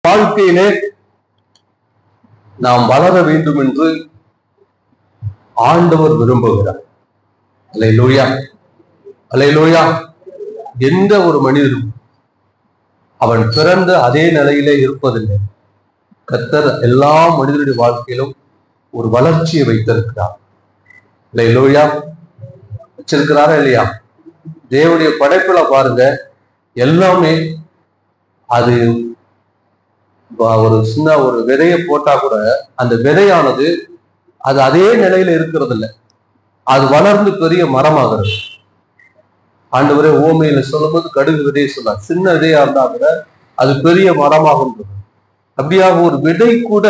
வாழ்க்கையிலே நாம் வளர வேண்டும் என்று ஆண்டவர் விரும்புகிறார். அல்லேலூயா, அல்லேலூயா. எந்த ஒரு மனிதனும் அவன் பிறந்த அதே நிலையிலே இருப்பதில்லை. கர்த்தர் எல்லா மனிதனுடைய வாழ்க்கையிலும் ஒரு வளர்ச்சியை வைத்திருக்கிறார். அல்லேலூயா, வச்சிருக்கிறாரா இல்லையா? தேவனுடைய படைப்புல பாருங்க, எல்லாமே அது ஒரு சின்ன ஒரு விதையை போட்டா கூட அந்த விதையானது அது அதே நிலையில இருக்கிறது இல்லை, அது வளர்ந்து பெரிய மரமாகிறது. ஆண்டவரே ஓமையில சொல்லும்போது கடுகு விதையை சொன்னார், சின்ன விதையா இருந்தா கூட அது பெரிய மரமாகின்றது. அப்படியாக ஒரு விதை கூட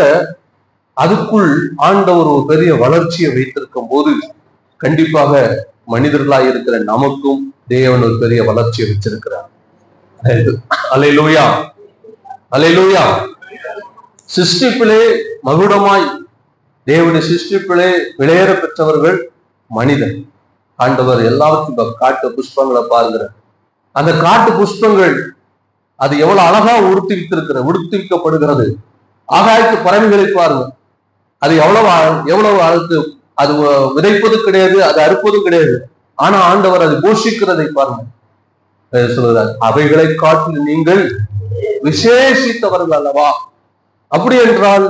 அதுக்குள் ஆண்டவர் ஒரு பெரிய வளர்ச்சியை வைத்திருக்கும் போது கண்டிப்பாக மனிதர்களாய் இருக்கிற நமக்கும் தேவன் ஒரு பெரிய வளர்ச்சியை வச்சிருக்கிறார். அல்லேலூயா, அல்லேலூயா. சிருஷ்டிப்பிலே மகுடமாய் தேவனுடைய சிருஷ்டிப்பிலே விளையேற பெற்றவர்கள் மனிதன். ஆண்டவர் எல்லாவற்றையும் காட்டு புஷ்பங்களை பாருங்கிற அந்த காட்டு புஷ்பங்கள் அது எவ்வளவு அழகா உடுத்திக்கப்படுகிறது. ஆகாயத்து பறவைகளை பாருங்க, அது எவ்வளவு அழகு. அது விதைப்பது கிடையாது, அது அறுப்பதும் கிடையாது. ஆனா ஆண்டவர் அது போஷிக்கிறதை பாருங்க. சொல்றார், அவைகளை காட்டில் நீங்கள் விசேஷித்தவர்கள் அல்லவா. அப்படி என்றால்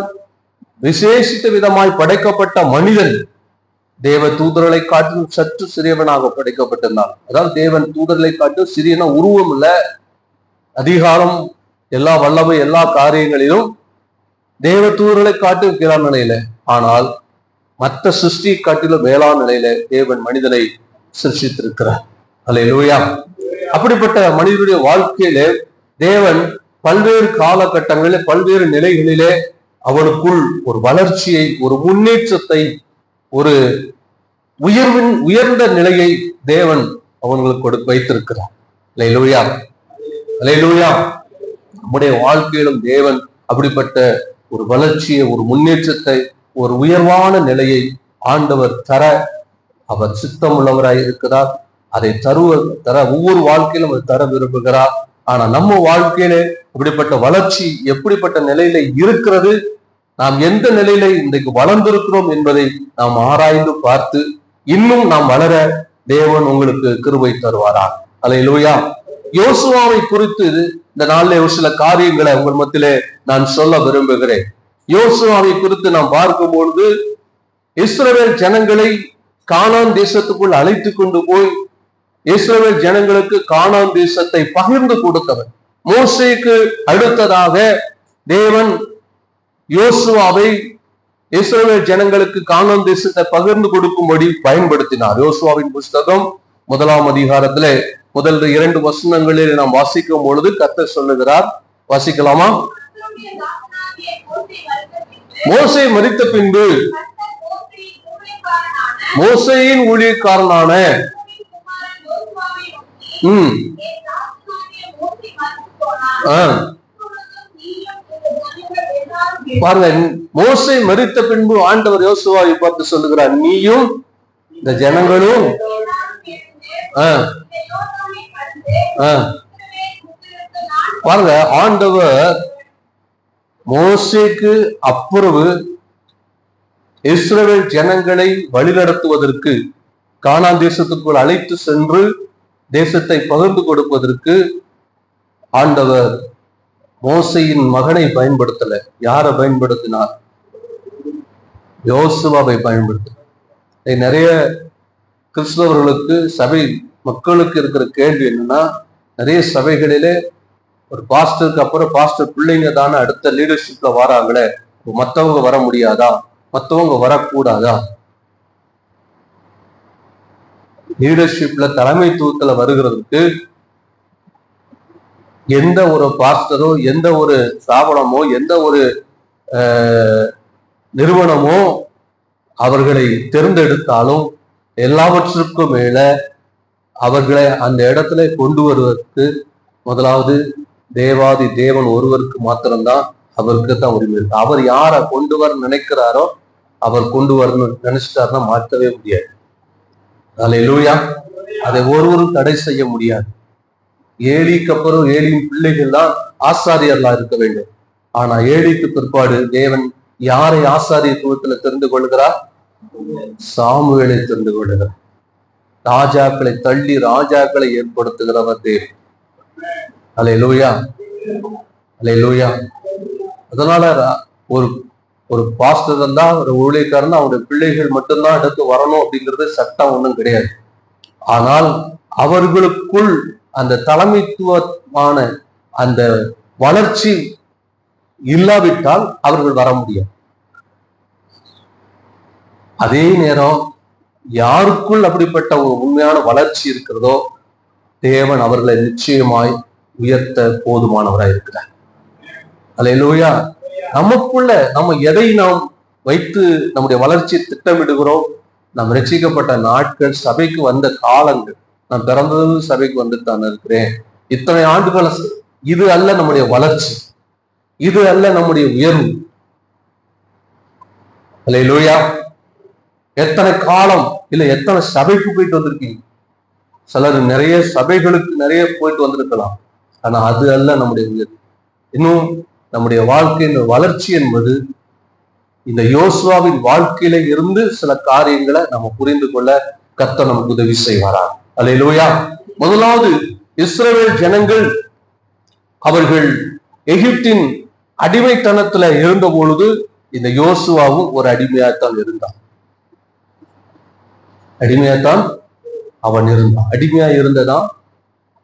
விசேஷித்த விதமாய் படைக்கப்பட்ட மனிதன் தேவ தூதர்களை காட்டிலும் சற்று சிறியவனாக படைக்கப்பட்டிருந்தான். அதாவது தேவன் தூதர்களை காட்டும் சிறியன உருவம் இல்ல, அதிகாரம், எல்லா வல்லமை, எல்லா காரியங்களிலும் தேவ தூதர்களை காட்டும் கீழான நிலையில. ஆனால் மற்ற சிருஷ்டி காட்டிலும் மேலான நிலையில தேவன் மனிதனை சிருஷ்டித்திருக்கிறார். அல்லேலூயா. அப்படிப்பட்ட மனிதனுடைய வாழ்க்கையிலே தேவன் பல்வேறு காலகட்டங்களிலே பல்வேறு நிலைகளிலே அவனுக்குள் ஒரு வளர்ச்சியை, ஒரு முன்னேற்றத்தை, ஒரு உயர்ந்த நிலையை தேவன் அவங்களுக்கு வைத்திருக்கிறார். அல்லேலூயா, அல்லேலூயா. நம்முடைய வாழ்க்கையிலும் தேவன் அப்படிப்பட்ட ஒரு வளர்ச்சியை, ஒரு முன்னேற்றத்தை, ஒரு உயர்வான நிலையை ஆண்டவர் தர அவர் சித்தம் உள்ளவராய் இருக்கிறார். அதை தர ஒவ்வொரு வாழ்க்கையிலும் அவர் தர விரும்புகிறார். ஆனா நம்ம வாழ்க்கையில இப்படிப்பட்ட வளர்ச்சி எப்படிப்பட்ட நிலையில இருக்கிறது, நாம் எந்த நிலையில இன்றைக்கு வளர்ந்திருக்கிறோம் என்பதை நாம் ஆராய்ந்து பார்த்து இன்னும் நாம் வளர தேவன் உங்களுக்கு கிருபை தருவாரா. அல்லேலூயா. யோசுவாவை குறித்து இந்த நாளிலே ஒரு சில காரியங்களை உங்கள் மத்தியிலே நான் சொல்ல விரும்புகிறேன். யோசுவாவை குறித்து நாம் பார்க்கும்பொழுது இஸ்ரவேல் ஜனங்களை கானான் தேசத்துக்குள் அழைத்து கொண்டு போய் இஸ்ரவேல் ஜனங்களுக்கு கானான் தேசத்தை பகிர்ந்து கொடுத்தவர். மோசேக்கு அடுத்ததாக தேவன் யோசுவாவை இஸ்ரவேல் ஜனங்களுக்கு கானான் தேசத்தை பகிர்ந்து கொடுக்கும்படி பயன்படுத்தினார். யோசுவாவின் புஸ்தகம் 1ஆம் அதிகாரத்திலே முதல் 2 வசனங்களில் நாம் வாசிக்கும் பொழுது கர்த்தர் சொல்லுகிறார், வாசிக்கலாமா? மோசே மரித்த பின்பு மோசேயின் ஊழியக்காரனான பாருங்க, மோசே மரித்த பின்பு ஆண்டவர் யோசுவாவை பார்த்து சொல்லுகிறார், நீயும் இந்த ஜனங்களும் பாருங்க, ஆண்டவர் மோசேக்கு அப்புறவு இஸ்ரவேல் ஜனங்களை வழிநடத்துவதற்கு கானான் தேசத்துக்குள் அழைத்து சென்று தேசத்தை பகிர்ந்து கொடுப்பதற்கு ஆண்டவர் மோசையின் மகனை பயன்படுத்தல. யாரை பயன்படுத்தினார்? யோசுவாவை பயன்படுத்தினார். நிறைய கிறிஸ்தவர்களுக்கு, சபை மக்களுக்கு இருக்கிற கேள்வி என்னன்னா, நிறைய சபைகளிலே ஒரு பாஸ்டருக்கு அப்புறம் பாஸ்டர் பிள்ளைங்க தானே அடுத்த லீடர்ஷிப்ல வராங்களே, மற்றவங்க வர முடியாதா, மற்றவங்க வரக்கூடாதா? லீடர்ஷிப்ல தலைமைத்துவத்துல வருகிறதுக்கு எந்த ஒரு பாஸ்டரோ, எந்த ஒரு ஸ்தாபனமோ, எந்த ஒரு நிறுவனமோ அவர்களை தேர்ந்தெடுத்தாலும் எல்லாவற்றுக்கும் மேல அவர்களை அந்த இடத்துல கொண்டு வருவதற்கு முதலாவது தேவாதி தேவன் ஒருவருக்கு மாத்திரம்தான் அவருக்கு தான் உரிமை இருக்கு. அவர் யாரை கொண்டு வர நினைக்கிறாரோ அவர் கொண்டு வரணும்னு நினைச்சிட்டாருன்னா மாற்றவே முடியாது. அல்லேலூயா. அதை ஒருவரும் தடை செய்ய முடியாது. ஏலிக்கு அப்புறம் ஏலியின் பிள்ளைகள் தான் ஆசாரியர்களா இருக்க வேண்டும். ஆனா ஏழிக்கு பிற்பாடு தேவன் யாரை ஆசாரியத்துவத்துல தெரிந்து கொள்கிறார்? சாமுவேலை தெரிந்து கொள்கிறார். ராஜாக்களை தள்ளி ராஜாக்களை ஏற்படுத்துகிறவர் தேவன். அல்லேலூயா, அல்லேலூயா. அதனால ஒரு ஒரு பாஸ்டர் இருந்தா, ஒரு ஊழியக்காரன் அவருடைய பிள்ளைகள் மட்டும்தான் அடுத்து வரணும் அப்படிங்கிறது சட்டம் ஒன்றும் கிடையாது. ஆனால் அவர்களுக்குள் அந்த தலைமைத்துவமான அந்த வளர்ச்சி இல்லாவிட்டால் அவர்கள் வர முடியாது. அதே நேரம் யாருக்குள் அப்படிப்பட்ட ஒரு உண்மையான வளர்ச்சி இருக்கிறதோ தேவன் அவர்களை நிச்சயமாய் உயர்த்த போதுமானவராய் இருக்கிறார். அல்லேலூயா. நமக்குள்ள நம்ம எதை நாம் வைத்து நம்முடைய வளர்ச்சியை திட்டமிடுகிறோம்? நாம் ரட்சிக்கப்பட்ட நாட்கள், சபைக்கு வந்த காலங்கள், நான் பிறந்தது சபைக்கு வந்துட்டு தான் இருக்கிறேன், இத்தனை ஆண்டுகள், இது அல்ல நம்முடைய வளர்ச்சி, இது அல்ல நம்முடைய உயர்வு. அல்லேலூயா. எத்தனை காலம் இல்ல எத்தனை சபைக்கு போயிட்டு வந்திருக்கீங்க? சிலர் நிறைய சபைகளுக்கு நிறைய போயிட்டு வந்திருக்கலாம். ஆனா அது அல்ல நம்முடைய உயர்வு. இன்னும் நம்முடைய வாழ்க்கையின் வளர்ச்சி என்பது இந்த யோசுவாவின் வாழ்க்கையில இருந்து சில காரியங்களை நம்ம புரிந்து கொள்ள கர்த்தர் நமக்கு உதவி செய்வாராம். அல்லேலூயா. முதலாவது, இஸ்ரவேல் ஜனங்கள் அவர்கள் எகிப்தின் அடிமைத்தனத்துல இருந்த பொழுது இந்த யோசுவாவும் ஒரு அடிமையாத்தான் இருந்தான். அடிமையாத்தான் அவன் இருந்தான். அடிமையா இருந்ததான்.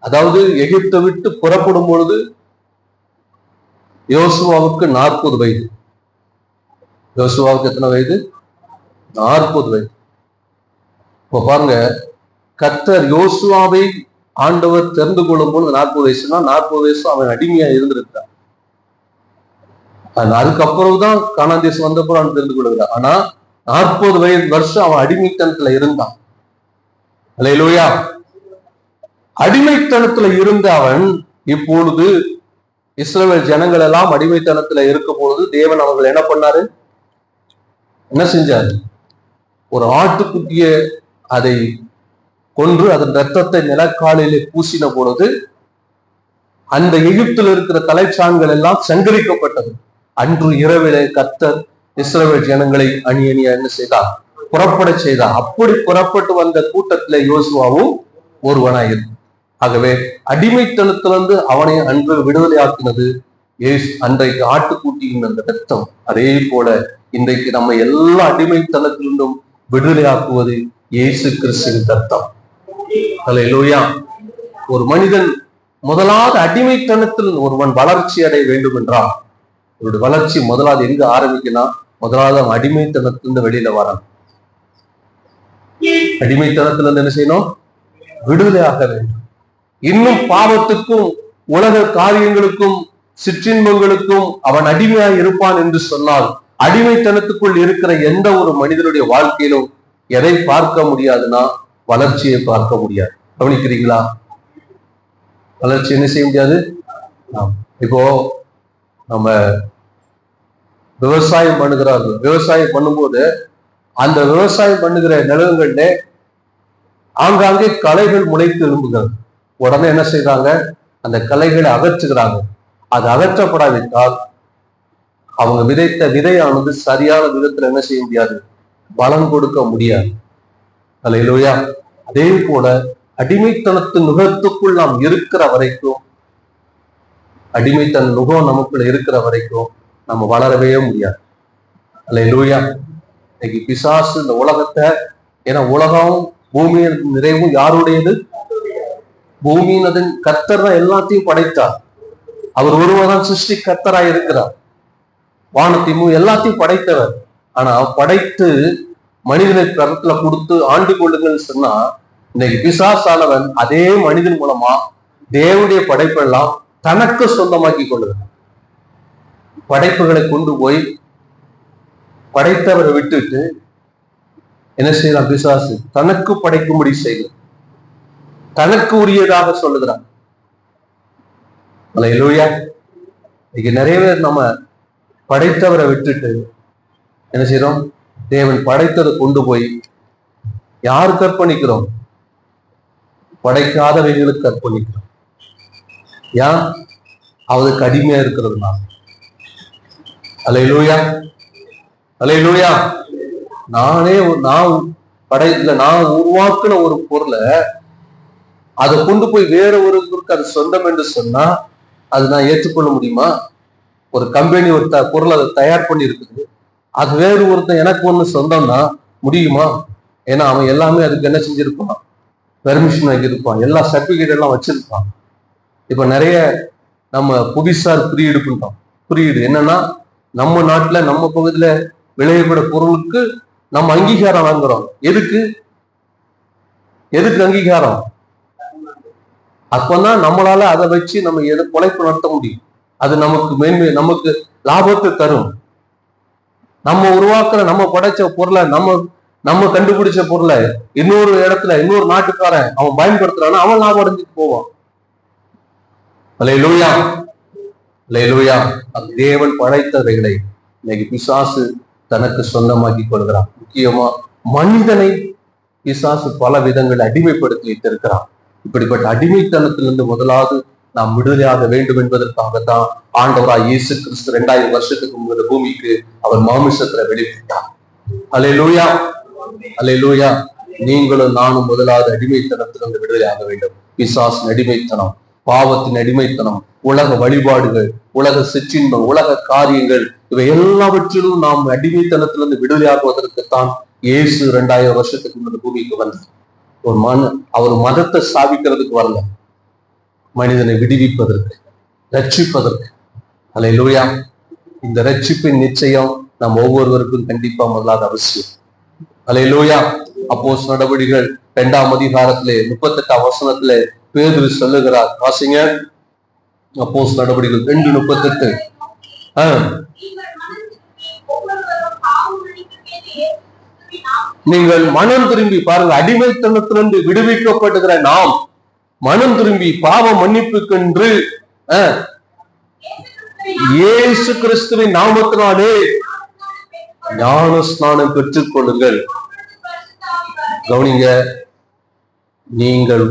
அதாவது எகிப்தை விட்டு புறப்படும் பொழுது யோசுவாவுக்கு 40 வயது. யோசுவாவுக்கு எத்தனை வயது? 40 வயது. இப்ப பாருங்க, கர்த்தர் யோசுவாவை ஆண்டவர் தெரிந்து கொள்ளும் பொழுது 40 வயசுனா 40 வயசு அவன் அடிமையா இருந்திருக்கான். அதுக்கப்புறம் தான் கானான் தேசம் வந்தப்போ அவன் தெரிந்து கொள்கிறான். ஆனா 40 வருஷம் அவன் அடிமைத்தனத்துல இருந்தான். அல்லேலூயா. அடிமைத்தனத்துல இருந்த அவன் இப்பொழுது இஸ்ரவேல் ஜனங்கள் எல்லாம் அடிமைத்தனத்துல இருக்கும் பொழுது தேவன் அவர்கள் என்ன பண்ணாரு? என்ன செஞ்சாரு? ஒரு ஆட்டுக்குட்டிய அதை கொன்று அதன் ரத்தத்தை நிலக்காலிலே பூசின பொழுது அந்த எகிப்தில் இருக்கிற தலைச்சான்கள் எல்லாம் சங்கரிக்கப்பட்டது. அன்று இரவிலே கர்த்தர் இஸ்ரவேல் ஜனங்களை அணி அணியா என்ன செய்தார்? புறப்பட செய்தார். அப்படி புறப்பட்டு வந்த கூட்டத்திலே யோசுவாவும் ஒருவனாயிரு. ஆகவே அடிமைத்தனத்திலிருந்து அவனை அன்று விடுதலை ஆக்கினது அன்றைக்கு ஆட்டுக்குட்டியின் அந்த ரத்தம். அதே போல இன்றைக்கு நம்ம எல்லா அடிமைத்தனத்திலிருந்தும் விடுதலை ஆக்குவது இயேசு கிறிஸ்துவின் ரத்தம். அல்லேலூயா. ஒரு மனிதன் முதலாவது அடிமைத்தனத்தில் ஒருவன் வளர்ச்சி அடைய வேண்டும் என்றால் அவருடைய வளர்ச்சி முதலாவது எங்க ஆரம்பிக்கணும்? முதலாவது அவன் அடிமைத்தனத்திலிருந்து வெளியில வரான். அடிமைத்தனத்திலிருந்து என்ன செய்யணும்? விடுதலை ஆக வேண்டும். இன்னும் பாவத்துக்கும் உலக காரியங்களுக்கும் சிற்றின்பங்களுக்கும் அவன் அடிமையாய் இருப்பான் என்று சொன்னால் அடிமைத்தனத்துக்குள் இருக்கிற எந்த ஒரு மனிதனுடைய வாழ்க்கையிலும் எதை பார்க்க முடியாதுன்னா வளர்ச்சியை பார்க்க முடியாது. கவனிக்கிறீங்களா? வளர்ச்சி என்ன செய்ய முடியாது. இப்போ நம்ம விவசாயம் பண்ணுகிறார்கள். விவசாயம் பண்ணும்போது அந்த விவசாயம் பண்ணுகிற நிலங்கள்ல ஆங்காங்கே களைகள் முளைத்து எழும்புகிறது. உடனே என்ன செய்யறாங்க? அந்த களைகளை அகற்றுகிறாங்க. அது அகற்றப்படாவிட்டால் அவங்க விதைத்த விதையானது சரியான விதத்துல என்ன செய்ய முடியாது? பலன் கொடுக்க முடியாது. அல்லேலூயா. அதே போல அடிமைத்தனத்தின் நுகத்துக்குள் நாம் இருக்கிற வரைக்கும், அடிமைத்தன நுகம் நமக்குள்ள இருக்கிற வரைக்கும் நம்ம வளரவே முடியாது. அல்லேலூயா. இன்னைக்கு பிசாசு இந்த உலகத்தை, ஏன்னா உலகம் பூமியின் நிறைவும் யாருடையது? பூமியின் கர்த்தர் தான் எல்லாத்தையும் படைத்தார். அவர் ஒருவர்தான் சிருஷ்டி கர்த்தராய் இருக்கிறார். வானத்தையும் எல்லாத்தையும் படைத்தவர். ஆனா படைத்து மனிதனை கருத்துல கொடுத்து ஆண்டு கொள்ளுங்கன்னு சொன்னா இன்னைக்கு பிசாசானவன் அதே மனிதன் மூலமா தேவனுடைய படைப்பெல்லாம் தனக்கு சொந்தமாக்கி கொள்ளுகிறான். படைப்புகளை கொண்டு போய் படைத்தவரை விட்டுட்டு என்ன செய்யலாம்? பிசாசு தனக்கு படைக்கும்படி செய்யும், தனக்கு உரியதாக சொல்லுகிறான். அல்லேலூயா. இன்னைக்கு நிறைய பேர் நம்ம படைத்தவரை விட்டுட்டு என்ன செய்யறோம்? தேவன் படைத்ததை கொண்டு போய் யாருக்கு அர்ப்பணிக்கிறோம்? படைக்காதவைகளுக்கு அர்ப்பணிக்கிறோம். ஏன்? அவருக்கு அடிமையா இருக்கிறதுனால. அல்லேலூயா, அல்லேலூயா. நான் உருவாக்குன ஒரு பொருளை அதை கொண்டு போய் வேற ஒருவருக்கு அது சொந்தம் என்று சொன்னா அது நான் ஏற்றுக்கொள்ள முடியுமா? ஒரு கம்பெனி ஒரு பொருளை அதை தயார் பண்ணி இருக்குது, அது வேறு ஒருத்தன் எனக்கு ஒண்ணு சொந்தம்னா முடியுமா? ஏன்னா அவன் எல்லாமே அதுக்கு என்ன செஞ்சிருப்பான், பெர்மிஷன் வாங்கியிருப்பான், எல்லா சர்டிபிகேட் எல்லாம் வச்சிருப்பான். இப்ப நிறைய நம்ம புவிசார் குறியீடு பண்றோம். குறியீடு என்னன்னா, நம்ம நாட்டுல நம்ம பகுதியில விளையப்பட பொருளுக்கு நம்ம அங்கீகாரம் வாங்குறோம். எதுக்கு அங்கீகாரம்? அப்பதான் நம்மளால அதை வச்சு நம்ம எதை பொழைப்பு நடத்த முடியும். அது நமக்கு நமக்கு லாபத்தை தரும். நம்ம உருவாக்குற, நம்ம படைச்ச பொருளை, நம்ம கண்டுபிடிச்ச பொருளை இன்னொரு இடத்துல இன்னொரு நாட்டுக்காரன் அவன் பயன்படுத்துறான்னா அவன் லாபம் அடைஞ்சிட்டு போவான். அல்லேலூயா, அல்லேலூயா. தேவன் படைத்தவைகளை இன்னைக்கு பிசாசு தனக்கு சொந்தமாக்கி கொள்கிறான். முக்கியமா மனிதனை பிசாசு பல விதங்களை அடிமைப்படுத்தி வைத்திருக்கிறான். இப்படிப்பட்ட அடிமைத்தனத்திலிருந்து முதலாவது நாம் விடுதலையாக வேண்டும் என்பதற்காகத்தான் ஆண்டவராய் இயேசு கிறிஸ்து 2000 வருஷத்துக்கு முன்பு பூமிக்கு அவர் மாமிசத்துல வெளிப்பட்டார். அல்லேலூயா, அல்லேலூயா. நீங்களும் நானும் முதலாவது அடிமைத்தனத்திலிருந்து விடுதலையாக வேண்டும். பிசாசின் அடிமைத்தனம், பாவத்தின் அடிமைத்தனம், உலக வழிபாடுகள், உலக சிற்றின்பம், உலக காரியங்கள், இவை எல்லாவற்றிலும் நாம் அடிமைத்தனத்திலிருந்து விடுதலையாகுவதற்குத்தான் இயேசு 2000 வருஷத்துக்கு முன்பு பூமிக்கு வந்தார். அவர் மதத்தை ஸ்தாபிக்கிறதுக்கு வரல, மனிதனை விடுவிப்பதற்கு, ரட்சிப்பதற்கு. அல்லேலூயா. இந்த ரட்சிப்பின் நிச்சயம் நம் ஒவ்வொருவருக்கும் கண்டிப்பா முதலாக அவசியம். அல்லேலூயா. அப்போஸ்தலர் நடவடிக்கைகள் 2ஆம் அதிகாரத்திலே 38ஆம் வசனத்திலே பேதுரு சொல்லுகிறார். வாசிங்க, அப்போஸ்தலர் நடவடிக்கைகள் 2:38. நீங்கள் மனம் திரும்பி பாருங்க, அடிமைத்தனத்திலிருந்து விடுவிக்கப்படுகிற நாம் மனம் திரும்பி பாவ மன்னிப்புக்கென்று இயேசு கிறிஸ்துவின் நாமத்தினாலே ஞான ஸ்நானம் பெற்றுக் கொள்ளுங்கள். கவனிங்க, நீங்கள்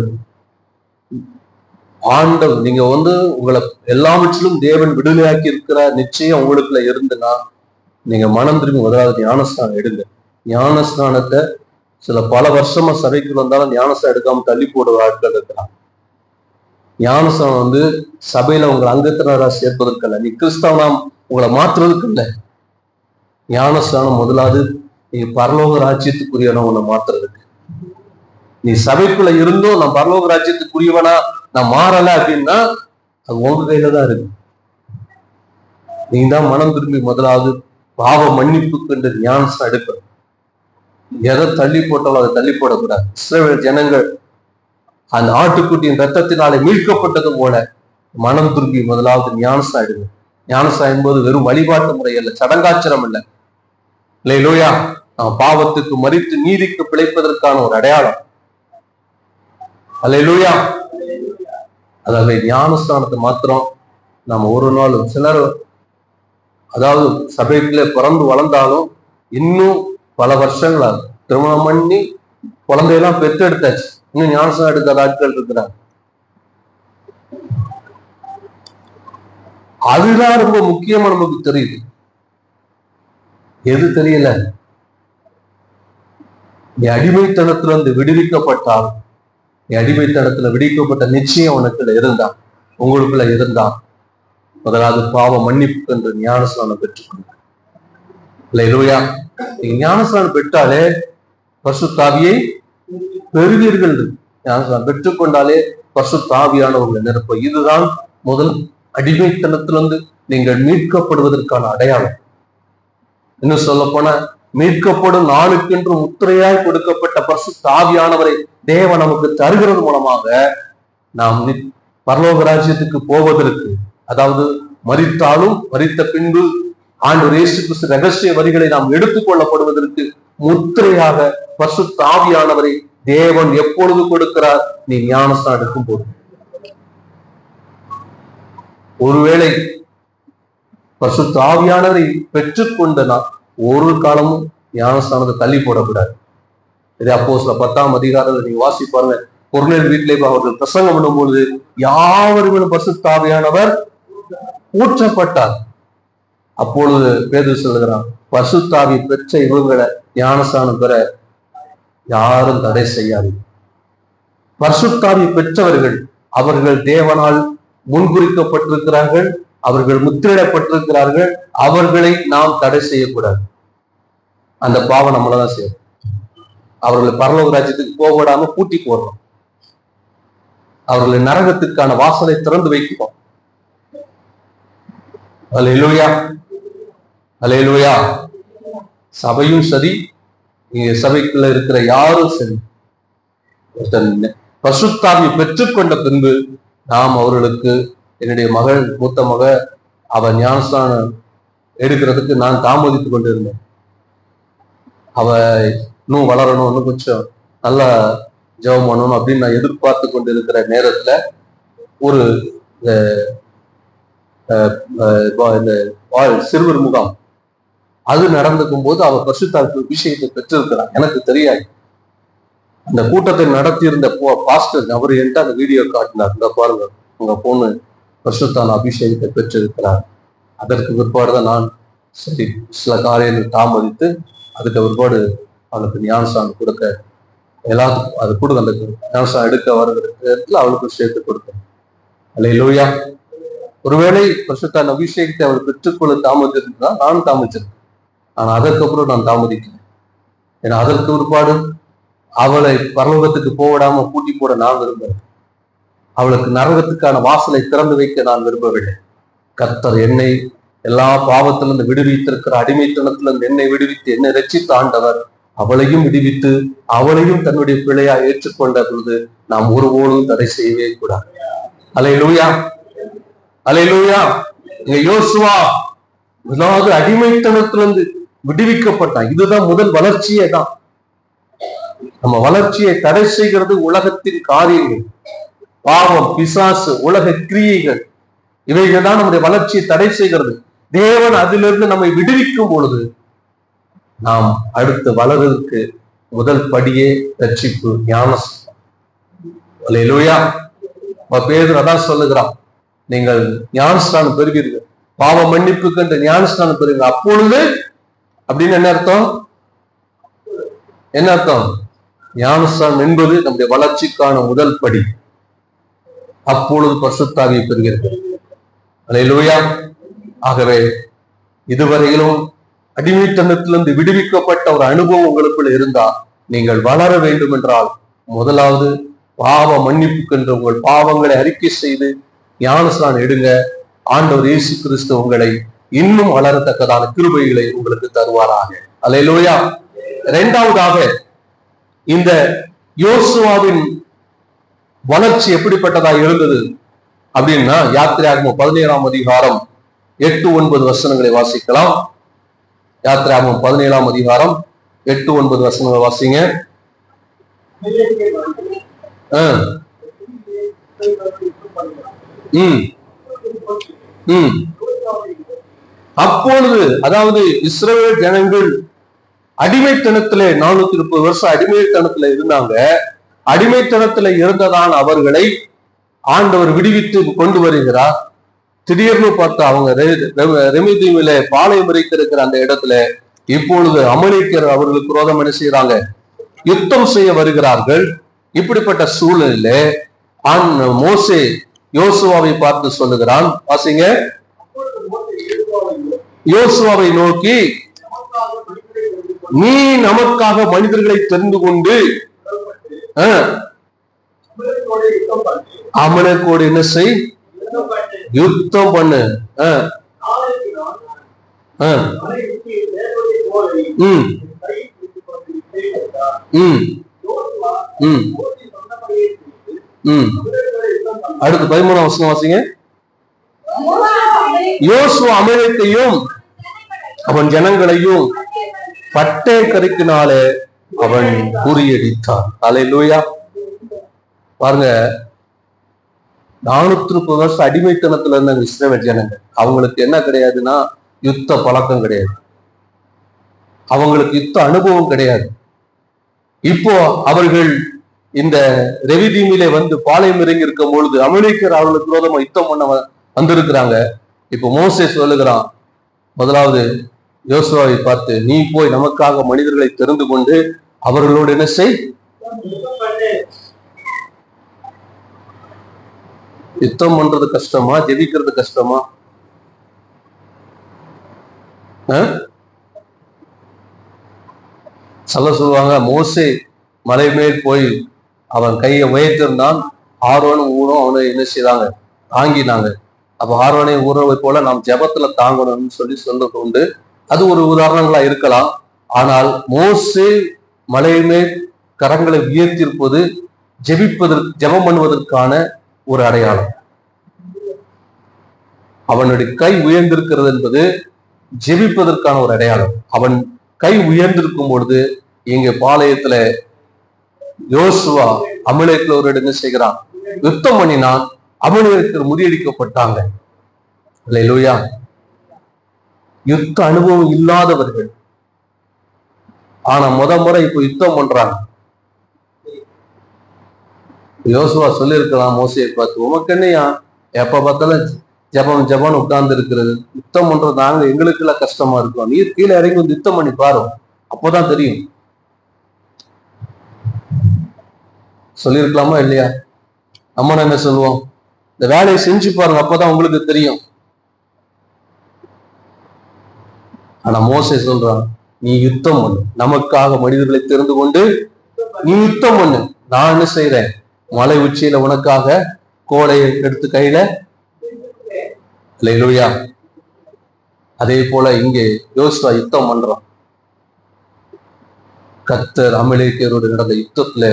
நீங்க உங்களை எல்லாவற்றிலும் தேவன் விடுதலையாக்கி இருக்கிற நிச்சயம் உங்களுக்குள்ள இருந்துன்னா நீங்க மனம் திரும்பி முதலாவது ஞானஸ்நானம் எடுங்க. ஞானஸ்நானத்தை பல வருஷமா சபைக்கு வந்தாலும் ஞானஸ்நானம் எடுக்காம தள்ளி போடுற ஆட்கள் இருக்கிறான். ஞானஸ்நானம் சபையில உங்களை அங்கத்தினரா சேர்ப்பதற்கு அல்ல, நீ கிறிஸ்தவனாம் உங்களை மாற்றுறதுக்கு இல்லை. ஞானஸ்நானம் முதலாவது நீ பரலோக ராஜ்யத்துக்குரியவனா உன்னை மாத்துறதுக்கு. நீ சபைக்குள்ள இருந்தும் நான் பரலோக ராஜ்யத்துக்குரியவனா நான் மாறல அப்படின்னா அது உங்க கையில தான் இருக்கு. நீ தான் மனம் திரும்பி முதலாவது பாவ மன்னிப்புக்கு என்று ஞானஸ்நானம் எடுக்கணும். எதை தள்ளி போட்டாலும் அதை தள்ளி போடக்கூடாது. இஸ்ரவேல் ஜனங்கள் அந்த ஆட்டுக்குட்டியின் ரத்தத்தினாலே மீட்கப்பட்டது போல மனம் திரும்பி முதலாவது ஞானஸ்நானம் எடுங்க. ஞானஸ்நானம் என்பது வெறும் வழிபாட்டு முறை அல்ல, சடங்காச்சரம் இல்லை. அல்லேலூயா. நாம் பாவத்துக்கு மரித்து நீதிக்கு பிழைப்பதற்கான ஒரு அடையாளம். அல்லேலூயா. அதாவது ஞானஸ்நானத்தை மாத்திரம் நம்ம ஒரு நாளும், சிலர் அதாவது சபைக்குள்ள பிறந்து வளர்ந்தாலும் இன்னும் பல வருஷங்களா திருமணம் பண்ணி குழந்தையெல்லாம் பெற்றெடுத்தாச்சு, இன்னும் ஞானஸ்நானம் எடுக்காத ஆட்கள் இருக்கிறாங்க. அதுதான் ரொம்ப முக்கியமா நமக்கு தெரியுது. எது தெரியல? நீ அடிமைத்தனத்திலிருந்து விடுவிக்கப்பட்டால், நீ அடிமைத்தனத்துல விடுவிக்கப்பட்ட நிச்சயம் உனக்குள்ள இருந்தா, உங்களுக்குள்ள இருந்தா முதலாவது பாவ மன்னிப்பு என்று ஞானஸ்நானம் பெற்றுக்கொள்ள. அல்லேலூயா. நீங்க ஞானஸ்நானம் பெற்றாலே பரிசுத்த ஆவியை பெறுவீர்கள். ஞானஸ்நானம் பெற்றுக்கொண்டாலே பரிசுத்த ஆவியானவர்களை நிரப்ப. இதுதான் முதல் அடிமைத்தனத்திலிருந்து நீங்கள் மீட்கப்படுவதற்கான அடையாளம். இன்னும் சொல்ல போன மீட்கப்படும் நாளுக்கென்று முத்திரையாய் கொடுக்கப்பட்ட பரிசுத்த ஆவியானவரை தேவன் நமக்கு தருகிறது மூலமாக நாம் பரலோக ராஜ்யத்துக்கு போவதற்கு, அதாவது மரித்தாலும் மரித்த பின்பு ஆண்டவர் இயேசு கிறிஸ்து ரகசிய வரிகளை நாம் எடுத்துக்கொள்ளப்படுவதற்கு முத்திரையாக பரிசுத்த ஆவியானவரை தேவன் எப்பொழுது கொடுக்கிறார்? நீ ஞானஸ்நானம் எடுக்கும் போது. ஒருவேளை பரிசுத்த ஆவியானவரை பெற்றுக்கொண்டனா ஒரு காலமும் ஞானஸ்நானத்தை தள்ளி போடக்கூடாது. இது அப்போஸ்தலர் 10ஆம் அதிகாரத்தில் நீங்க வாசி பாருங்க. கொர்நேலியு வீட்டிலே அவர்கள் பிரசங்கம் பண்ணும் பொழுது யாவருமே பரிசுத்த ஆவியானவர் ஊற்றப்பட்டார். அப்பொழுது பேதுரு சொல்லுகிறான், பசுத்தாவி பெற்ற இவங்களை ஞானஸ்நானம் பெற யாரும் தடை செய்யாது. பரிசுத்தாவி பெற்றவர்கள், அவர்கள் தேவனால் முன்குறிக்கப்பட்டிருக்கிறார்கள், அவர்கள் முத்திரிடப்பட்டிருக்கிறார்கள். அவர்களை நாம் தடை செய்யக்கூடாது. அந்த பாவம் நம்மளதான் செய்யும். அவர்களை பரலோக ராஜ்யத்துக்கு போக விடாம பூட்டி போடுறோம். அவர்களை நரகத்துக்கான வாசலை திறந்து வைக்கிறோம். அல்லேலூயா, அல்லேலூயா. சபையும் சரி, இங்க சபைக்குள்ள இருக்கிற யாரும் சரி, பரிசுத்தாவி பெற்றுக்கொண்ட பின்பு நாம் அவர்களுக்கு, என்னுடைய மகள், மூத்த மக, அவ ஞானஸ்நானம் எடுக்கிறதுக்கு நான் தாமதித்துக் கொண்டிருந்தேன். அவ இன்னும் வளரணும், இன்னும் கொஞ்சம் நல்லா ஜெபம் பண்ணணும் அப்படின்னு நான் எதிர்பார்த்து கொண்டு இருக்கிற நேரத்துல ஒரு சிறுவர் முகாம் அது நடந்துக்கும் போது அவ பரிசுத்தாவி விஷயத்தை பெற்றிருக்கிறான். எனக்கு தெரியாது. அந்த கூட்டத்தை நடத்தி இருந்த பாஸ்டர் அவர் என்கிட்ட அந்த வீடியோ காட்டினார். இந்த பாருங்க, உங்க பொண்ணு பரிசுத்தான அபிஷேகத்தை பெற்றிருக்கிறார். அதற்கு பிற்பாடுதான் நான் சரி சில காரியங்கள் தாமதித்து அதுக்கு பிற்பாடு அவளுக்கு ஞானஸ்நானம் கொடுக்க எல்லாத்துக்கும் அது கொடுக்க, அந்த ஞானஸ்நானம் எடுக்க வருகிற அவளுக்கு சேர்த்து கொடுத்தேன். அல்லேலூயா. ஒருவேளை பரிசுத்தான அபிஷேகத்தை அவள் பெற்றுக்கொள்ள தாமதிச்சிருந்தா நானும் தாமதிச்சிருக்கேன். ஆனா அதற்கப்புறம் நான் தாமதிக்கிறேன். ஏன்னா அதற்கு பிற்பாடு அவளை பரலோகத்துக்கு போவிடாம பூட்டி போட நான் விரும்புகிறேன். அவளுக்கு நரகத்துக்கான வாசலை திறந்து வைக்க நான் விரும்பவில்லை. கர்த்தர் என்னை எல்லா பாவத்திலிருந்து விடுவித்திருக்கிற அடிமைத்தனத்திலிருந்து என்னை விடுவித்து என்னை ரட்சித்த ஆண்டவர் அவளையும் விடுவித்து அவளையும் தன்னுடைய பிள்ளையா ஏற்றுக்கொண்ட பொழுது நாம் ஒருபோதும் தடை செய்யவே கூடாது. அல்லேலூயா, அல்லேலூயா. யோசுவா முதலாவது அடிமைத்தனத்திலிருந்து விடுவிக்கப்பட்டான். இதுதான் முதல் வளர்ச்சியே தான். நம்ம வளர்ச்சியை தடை செய்கிறது உலகத்தின் காரியங்கள், பாவம், பிசாசு, உலக கிரியைகள், இவைகள் தான் நம்முடைய வளர்ச்சியை தடை செய்கிறது. தேவன் அதிலிருந்து நம்மை விடுவிக்கும் பொழுது நாம் அடுத்து வளர்றதுக்கு முதல் படியே ரட்சிப்பு, ஞானஸ்நானம். அல்லேலூயா. பேதுரு அதான் சொல்லுகிறான், நீங்கள் ஞானஸ்நானம் பெறுவீர்கள், பாவ மன்னிப்புக்கு என்று ஞானஸ்நானம் பெறுவீர்கள். அப்பொழுது அப்படின்னு என்ன அர்த்தம்? என்ன அர்த்தம்? ஞானஸ்நானம் என்பது நம்முடைய வளர்ச்சிக்கான முதல் படி. அப்பொழுது பரிசுத்தாவியை பெறுவீர்கள். அல்லேலூயா. ஆகவே இதுவரையிலும் அடிமைத்தனத்திலிருந்து விடுவிக்கப்பட்ட ஒரு அனுபவம் உங்களுக்குள்ள இருந்தா, நீங்கள் வளர வேண்டும் என்றால் முதலாவது பாவ மன்னிப்புக்கு என்று உங்கள் பாவங்களை அறிக்கை செய்து ஞானஸ்நானம் எடுங்க. ஆண்டவர் இயேசு கிறிஸ்து உங்களை இன்னும் வளரத்தக்கதான கிருபைகளை உங்களுக்கு தருவாராக. அல்லேலூயா. இரண்டாவதாக, இந்த யோசுவாவின் வளர்ச்சி எப்படிப்பட்டதாக இருந்தது அப்படின்னா, யாத்திராகமம் 17ஆம் அதிகாரம் 8-9 வசனங்களை வாசிக்கலாம். யாத்திராகமம் 17ஆம் அதிகாரம் 8-9 வசனங்களை வாசிங்க. அப்பொழுது, அதாவது இஸ்ரவேல் ஜனங்கள் அடிமைத்தனத்திலே 430 வருஷம் அடிமைத்தனத்துல இருந்தாங்க. அடிமைத்தனத்துல இருந்ததான் அவர்களை ஆண்டவர் விடுவித்து கொண்டு வருகிறார். திடீர்னு பார்த்தா அவங்க ரெமிதீமில பாளையம் இருக்கிற அந்த இடத்துல இப்பொழுது அமலேக்கியர் அவர்களுக்கு விரோதம் என்ன செய்யறாங்க? யுத்தம் செய்ய வருகிறார்கள். இப்படிப்பட்ட சூழலில மோசே யோசுவாவை பார்த்து சொல்லுகிறான். வாசிங்க. யோசுவாவை நோக்கி, நீ நமக்காக மனிதர்களை தெரிந்து கொண்டு அமலேக்கோடு என்ன செய்? யுத்தம் பண்ணு. அடுத்து 13ஆம் வசனம் வாசிங்க. யோசுவா அமலேக்கையும் அவன் ஜனங்களையும் பட்டை கருக்கினாலே அவன் குறியடித்தான். அல்லேலூயா. பாருங்க, 430 வருஷம் அடிமைத்தனத்துல இருந்த இஸ்ரவேல் ஜனங்கள், அவங்களுக்கு என்ன கிடையாதுன்னா யுத்த பழக்கம் கிடையாது, அவங்களுக்கு யுத்த அனுபவம் கிடையாது. இப்போ அவர்கள் இந்த ரெவிதீமிலே வந்து பாளையம் இறங்கி இருக்கும் பொழுது அமலேக்கியர் அவர்களுக்கு விரோதமா யுத்தம் பண்ண வந்திருக்கிறாங்க. இப்போ மோசே சொல்லுகிறான், முதலாவது யோசுவாவை பார்த்து, நீ போய் நமக்காக மனிதர்களை தெரிந்து கொண்டு அவர்களோடு என்ன செய்? யுத்தம் பண்றது கஷ்டமா, ஜெபிக்கிறது கஷ்டமா? சொல்லுவாங்க, மோசே மலை மேல் போய் அவன் கையை உயர்த்திருந்தான், ஆரோனும் ஊரும் அவனை என்ன செய்தாங்க? தாங்கினாங்க. அப்ப ஆரோனை ஊறவை போல நாம் ஜெபத்துல தாங்கணும்னு சொல்ல உண்டு. அது ஒரு உதாரணங்களா இருக்கலாம். ஆனால் மோசே மலை மேல் கரங்களை உயர்த்தியிருப்பது ஜெபம் பண்ணுவதற்கான ஒரு அடையாளம். அவனுடைய கை உயர்ந்திருக்கிறது என்பது ஜெபிப்பதற்கான ஒரு அடையாளம். அவன் கை உயர்ந்திருக்கும் பொழுது இங்க பாளையத்துல யோசுவா அமலேக்கில் என்ன செய்கிறான்? யுத்தம் பண்ணினான். அமலேக்கில் முறியடிக்கப்பட்டாங்க. அல்லேலூயா. யுத்த அனுபவம் இல்லாதவர்கள் ஆனா முறை இப்ப யுத்தம் பண்றாங்க. யோசுவா சொல்லியிருக்கலாம் மோசையை பார்த்து, உமக்கு என்னையா எப்ப பார்த்தாலும் ஜபம் உட்கார்ந்து இருக்கிறது, யுத்தம் பண்றது நாங்க எங்களுக்கு எல்லாம் கஷ்டமா இருக்கும், நீர் கீழே இறங்கி வந்து யுத்தம் பண்ணி பாரு, அப்போதான் தெரியும். சொல்லியிருக்கலாமா இல்லையா? நம்ம என்ன சொல்லுவோம்? இந்த வேலையை செஞ்சு பாருங்க, அப்பதான் உங்களுக்கு தெரியும். ஆனா மோசே சொல்றான், நீ யுத்தம் பண்ணு, நமக்காக மனிதர்களை தெரிந்து கொண்டு நீ யுத்தம் பண்ணு. நான் என்ன செய்யறேன்? மலை உச்சியில உனக்காக கோடையை எடுத்து கையில. அல்லேலூயா. அதே போல இங்கே யோசுவா யுத்தம் பண்றான். கர்த்தர் அமலேக்கியரோடு நடந்த யுத்தத்துல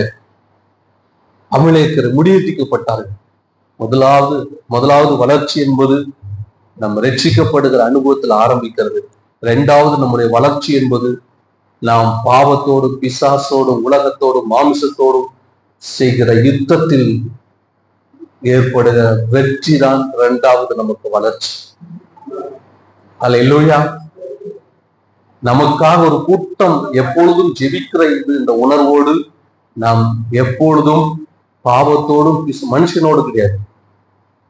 அமலேக்கியர் முடியெடுக்கப்பட்டார்கள். முதலாவது வளர்ச்சி என்பது நம்ம ரட்சிக்கப்படுகிற அனுபவத்தில் ஆரம்பிக்கிறது. இரண்டாவது நம்முடைய வளர்ச்சி என்பது நாம் பாவத்தோடும் பிசாசோடும் உலகத்தோடும் மாமிசத்தோடும் செய்கிற யுத்தத்தில் ஏற்படுகிற வெற்றி தான் இரண்டாவது நமக்கு வளர்ச்சி. அல்லேலூயா. நமக்காக ஒரு கூட்டம் எப்பொழுதும் ஜெபிக்கிற இந்த உணர்வோடு நாம் எப்பொழுதும் பாவத்தோடும் மனுஷனோடு கிடையாது.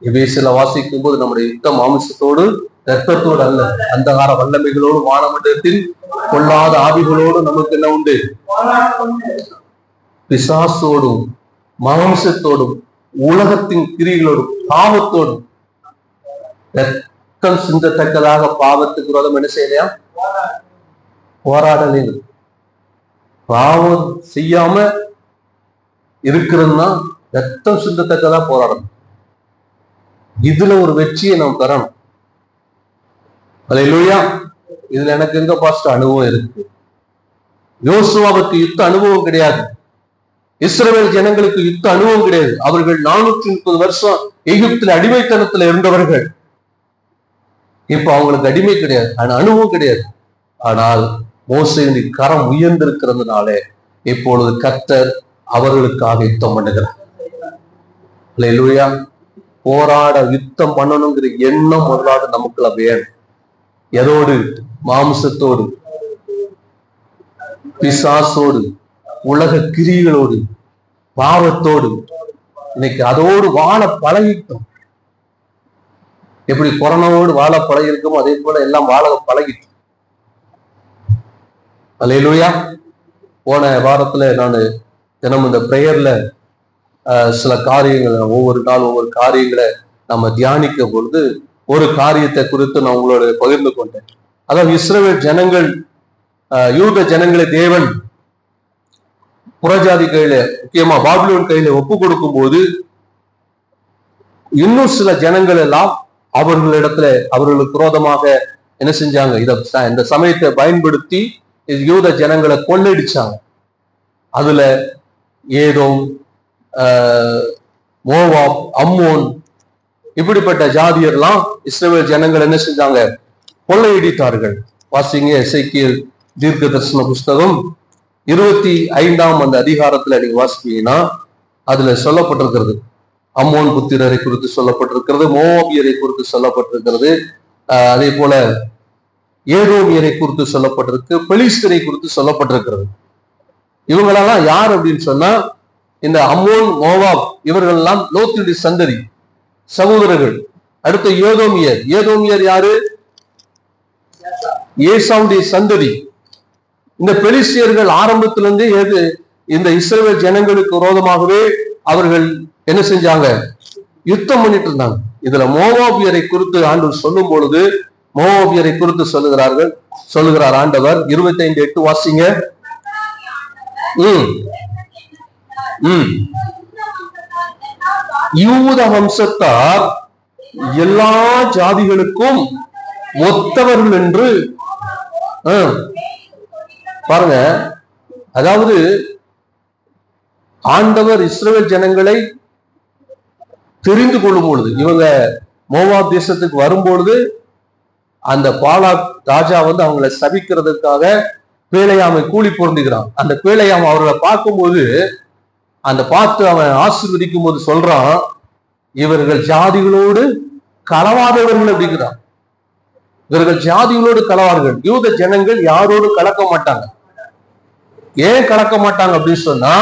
எபேசியர்ல வாசிக்கும் போது நம்முடைய யுத்த மாமிசத்தோடு ரத்தத்தோடு அல்ல, அந்தகார வல்லமைகளோடு வானமண்டலத்தில் கொள்ளாத ஆவிகளோடு நமக்கு என்ன உண்டு? பிசாசோடும் மாம்சத்தோடும் உலகத்தின் கிரிகளோடும் பாவத்தோடும். ரத்தம் சிந்தத்தக்கதாக பாவத்துக்கு விரோதம் என்ன செய்யலையா? போராடலை. பாவம் செய்யாம இருக்கிறதுனா ரத்தம் சிந்தத்தக்கதா போராடணும். இதுல ஒரு வெற்றியை நாம் தரணும். அல்லேலூயா. இதுல எனக்கு எங்க பாஸ்டர் அனுபவம் இருக்கு? யோசுவாவுக்கு யுத்த அனுபவம் கிடையாது. இஸ்ரவேல் ஜனங்களுக்கு யுத்த அனுபவம் கிடையாது. அவர்கள் 430 வருஷம் எகிப்தில் அடிமைத்தனத்துல இருந்தவர்கள். இப்ப அவங்களுக்கு அடிமை கிடையாது, ஆனா அனுபவம் கிடையாது. ஆனால் மோசேயின் கரம் உயர்ந்திருக்கிறதுனாலே இப்பொழுது கர்த்தர் அவர்களுக்காக யுத்தம் பண்ணுகிறார். அல்லேலூயா. போராட யுத்தம் பண்ணணுங்கிற எண்ணம் முதலாவது நமக்குள்ள வேணும். எதோடு? மாம்சத்தோடு, பிசாசோடு, உலக கிரிகளோடு, பாவத்தோடு. இன்னைக்கு அதோடு வாழ பழகிட்டோம். எப்படி கொரோனாவோடு வாழ பழகிருக்கோமோ அதே போல எல்லாம் வாழ பழகிட்டோம். அல்லேலூயா. போன வாரத்துல நான் தினமும் இந்த பிரேயர்ல சில காரியங்களை ஒவ்வொரு நாள் ஒவ்வொரு காரியங்களை நம்ம தியானிக்க பொழுது ஒரு காரியத்தை குறித்து நான் உங்களோட பகிர்ந்து கொண்டேன். அதாவது இஸ்ரவேல் ஜனங்கள், யூத ஜனங்களை தேவன் புறஜாதி கையில, முக்கியமா பாபிலோன் கையில ஒப்பு கொடுக்கும் போது இன்னும் சில ஜனங்கள் எல்லாம் அவர்களிடத்துல அவர்களுக்கு விரோதமாக என்ன செஞ்சாங்க? இந்த சமயத்தை பயன்படுத்தி யூத ஜனங்களை கொள்ளையடிச்சாங்க. அதுல ஏதோம், மோவாப், அம்மோன் இப்படிப்பட்ட ஜாதியர்லாம் இஸ்ரவேல் ஜனங்கள் என்ன செஞ்சாங்க? கொள்ளையடித்தார்கள். வாசிங்க எசேக்கியேல் தீர்க்க தரிசன புஸ்தகம் 25ஆம் அந்த அதிகாரத்துல நீங்க வாசிப்பீங்கன்னா அதுல சொல்லப்பட்டிருக்கிறது. அம்மோன் புத்திரரை குறித்து சொல்லப்பட்டிருக்கிறது, மோவாபியரை குறித்து சொல்லப்பட்டிருக்கிறது, அதே போல ஏதோமியரை குறித்து சொல்லப்பட்டிருக்கு, பெலிஸ்தரை குறித்து சொல்லப்பட்டிருக்கிறது. இவங்களெல்லாம் யார் அப்படின்னு சொன்னா, இந்த அம்மோன், மோவாப் இவர்கள் எல்லாம் லோத்துடைய சந்ததி சகோதரர்கள். அடுத்த ஏதோமியர். ஏதோமியர் யாரு? ஏசாவுடைய சந்ததி. இந்த பெலிஸ்தியர்கள் ஆரம்பத்திலிருந்து இந்த இஸ்ரவேல் ஜனங்களுக்கு விரோதமாகவே அவர்கள் என்ன செஞ்சாங்க? யுத்தம் பண்ணிட்டு இருந்தாங்க. இதுல மோவாபியரை குறித்து ஆண்டவர் சொல்லும் பொழுது மோவாபியரை குறித்து சொல்லுகிறார் ஆண்டவர். 25:8 வாசிங்க. யூத வம்சத்தார் எல்லா ஜாதிகளுக்கும் ஒத்தவர்கள் என்று பாருங்க. அதாவது ஆண்டவர் இஸ்ரவேல் ஜனங்களை தெரிந்து கொள்ளும் பொழுது, இவங்க மோவாப் தேசத்துக்கு வரும்பொழுது அந்த பாலாக் ராஜா அவங்களை சபிக்கிறதுக்காக பேழையாமை கூலி பொருந்துகிறான். அந்த பேழையாம அவர்களை பார்க்கும்போது பார்த்து அவன் ஆசீர்வதிக்கும் போது சொல்றான், இவர்கள் ஜாதிகளோடு கலவாதவர்கள் அப்படிங்கிறான். இவர்கள் ஜாதிகளோடு கலவார்கள். யூத ஜனங்கள் யாரோடு கலக்க மாட்டாங்க. ஏன் கலக்க மாட்டாங்க அப்படின்னு சொன்னா,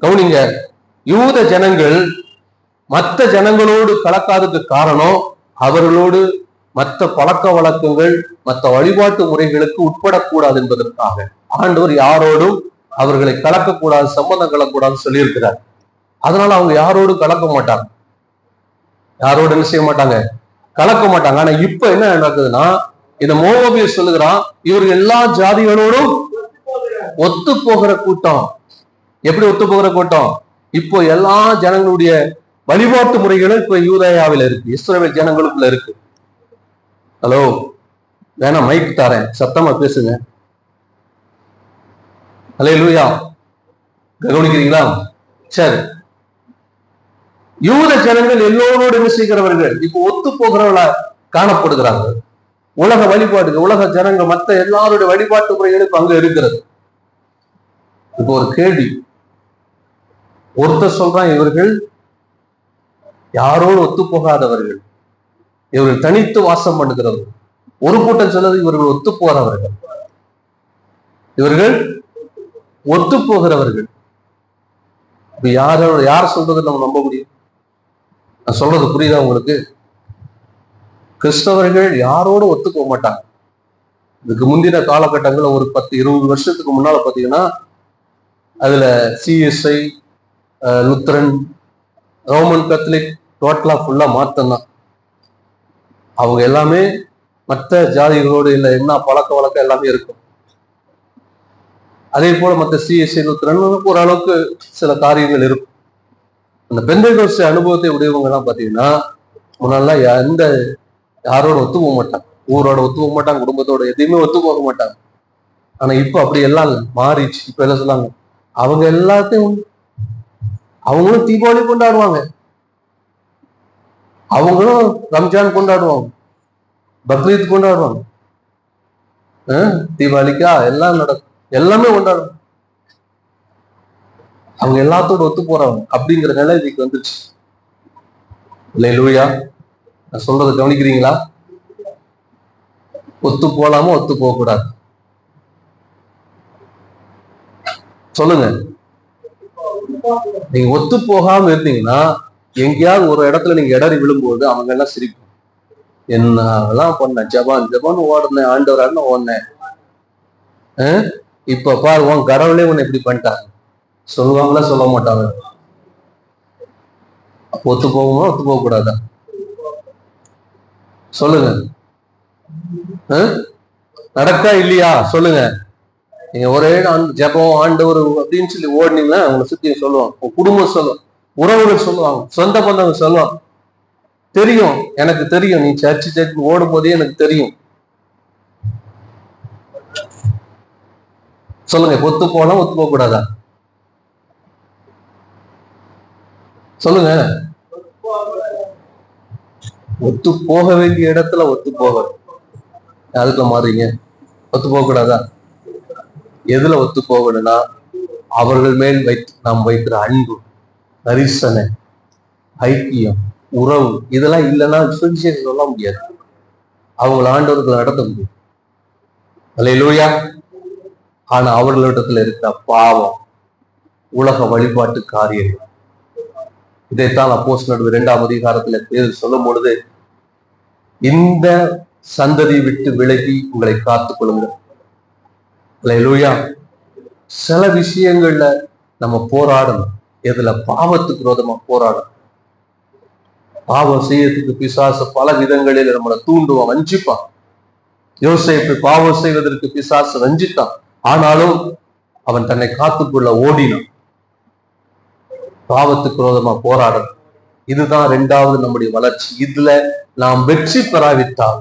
கவுனிங்க, யூத ஜனங்கள் மற்ற ஜனங்களோடு கலக்காததுக்கு காரணம் அவர்களோடு மற்ற பழக்க வழக்கங்கள் மற்ற வழிபாட்டு முறைகளுக்கு உட்படக்கூடாது என்பதற்காக ஆண்டவர் யாரோடும் அவர்களை கலக்கக்கூடாது, சம்பந்தம் கலக்கக்கூடாதுன்னு சொல்லியிருக்கிறார். அதனால அவங்க யாரோடு கலக்க மாட்டாங்க, யாரோடு என்ன செய்ய மாட்டாங்க, கலக்க மாட்டாங்க. ஆனா இப்ப என்ன நடக்குதுன்னா, இந்த மோவாபியர் சொல்லுகிறான், இவர்கள் எல்லா ஜாதிகளோடும் ஒத்து போகிற கூட்டம். எப்படி ஒத்து போகிற கூட்டம்? இப்போ எல்லா ஜனங்களுடைய வழிபாட்டு முறைகளும் இப்ப யூதேயாவில் இருக்கு, இஸ்ரவேல் ஜனங்களுக்குள்ள இருக்கு. ஹலோ, வேணா மைக் தாரேன், சத்தமா பேசுங்க. அல்லேலூயா, கவனிக்கிறீங்களா? சரி, யூத ஜனங்கள் எல்லோரோடு என்ன செய்கிறவர்கள் இப்போ ஒத்து போகிறவர்களா காணப்படுகிறார்கள். உலக வழிபாடு, உலக ஜனங்கள் மற்ற எல்லாருடைய வழிபாட்டு முறைகளுக்கு அங்க இருக்கிறது. இப்போ ஒரு கேள்வி, ஒருத்தர் சொல்றான் இவர்கள் யாரோடு ஒத்து போகாதவர்கள், இவர்கள் தனித்து வாசம் பண்ணுகிறவர்கள். ஒரு கூட்டம் சொல்றது இவர்கள் ஒத்து போறவர்கள், இவர்கள் ஒத்து போகிறவர்கள். இப்ப யார் சொல்றது நம்ம நம்ப முடியும்? நான் சொல்றது புரியுதா உங்களுக்கு? கிறிஸ்தவர்கள் யாரோடு ஒத்து போக மாட்டாங்க. இதுக்கு முந்தின காலகட்டங்களில் ஒரு 10-20 வருஷத்துக்கு முன்னால பாத்தீங்கன்னா, அதுல சிஎஸ்ஐ, லுத்ரன், ரோமன் கத்தலிக் டோட்டலா ஃபுல்லா மாத்தம்தான். அவங்க எல்லாமே மற்ற ஜாதிகளோடு இல்லை என்ன பழக்க வழக்கம் எல்லாமே இருக்கும். அதே போல மற்ற சிஎஸ்ஐ, லுத்ரன் ஓரளவுக்கு சில காரியங்கள் இருக்கும். அந்த பெந்தேகோஸ்தே அனுபவத்தை உடையவங்க எல்லாம் பாத்தீங்கன்னா, முன்னாலாம் யாரோட ஒத்து போக மாட்டாங்க, ஊரோட ஒத்து போக மாட்டாங்க, குடும்பத்தோட எதையுமே ஒத்து போக மாட்டாங்க. ஆனா இப்ப அப்படி எல்லாம் மாறிச்சு. இப்ப என்ன சொன்னாங்க, அவங்க எல்லாத்தையும் அவங்களும் தீபாவளி கொண்டாடுவாங்க, அவங்களும் ரம்ஜான் கொண்டாடுவாங்க, பக்ரீத் கொண்டாடுவாங்க, தீபாவளிக்கா எல்லாம் நடக்கும், எல்லாமே கொண்டாடுவாங்க. அவங்க எல்லாத்தோட ஒத்து போறவங்க அப்படிங்கிற நிலை இன்னைக்கு வந்துச்சு. அல்லேலூயா, நான் சொல்றதை கவனிக்கிறீங்களா? ஒத்து போலாமா, ஒத்து போக கூடாது? சொல்லுங்க. நீங்க ஒத்து போகாம இருந்தீங்கன்னா எங்கேயாவது ஒரு இடத்துல நீங்க இடறி விழும்போது அவங்க எல்லாம் சிரிக்கும். என்னெல்லாம் பண்ண, ஜபான் ஓடுனேன், ஆண்டவரான்னு ஓடுனேன், இப்ப பாரு உன் கடவுளே உன்னை இப்படி பண்ணிட்டாங்க சொல்லுவாங்களா, சொல்ல மாட்டாங்க? ஒத்து போகுமா, ஒத்து போக கூடாதா? சொல்லுங்க. நடக்கா இல்லையா? சொல்லுங்க. நீங்க ஒரே ஜபம் ஆண்டவர் அப்படின்னு சொல்லி ஓடினீங்கன்னா உங்களை சுத்தி சொல்லுவாங்க, உங்க குடும்பம் சொல்லுவாங்க, உறவுகள் சொல்லுவாங்க, சொந்த பந்தவங்க சொல்லுவாங்க. தெரியும், எனக்கு தெரியும், நீ சர்ச்சு ஓடும் போதே எனக்கு தெரியும். சொல்லுங்க, ஒத்து போனா ஒத்து போக கூடாதா? சொல்லுங்க. ஒத்து போக வேண்டிய இடத்துல ஒத்து போக, அதுக்கு மாறீங்க. ஒத்து போக கூடாதா? எதுல ஒத்து போகணும்னா, அவர்கள் மேல் நாம் வைக்கிற அன்பு, கரிசனை, ஐக்கியம், உறவு, இதெல்லாம் இல்லைன்னா சுவிசேஷம் சொல்ல முடியாது, அவங்களை ஆண்டவர்கள் நடத்த முடியும். அல்லேலூயா. ஆனா அவர்களிடத்துல இருக்கிற பாவம், உலக வழிபாட்டு காரியங்கள், இதைத்தான் அப்போஸ்தலர் 2ஆம் அதிகாரத்துல பேர் சொல்லும் பொழுது, இந்த சந்ததி விட்டு விலகி உங்களை காத்துக் கொள்ளுங்க. அல்லேலூயா. சில விஷயங்கள்ல நம்ம போராடணும். எதுல? பாவத்துக்கு விரோதமா போராடணும். பாவம் செய்யறதுக்கு பிசாசு பல விதங்களில் நம்மளை தூண்டுவான், வஞ்சிப்பான். யோசேப்பு பாவம் செய்வதற்கு பிசாசு வஞ்சித்தான். ஆனாலும் அவன் தன்னை காத்துக்கொள்ள ஓடினான். பாவத்துக்கு விரோதமா போராடணும். இதுதான் 2வது நம்முடைய வளர்ச்சி. இதுல நாம் வெற்றி பெறாவிட்டால்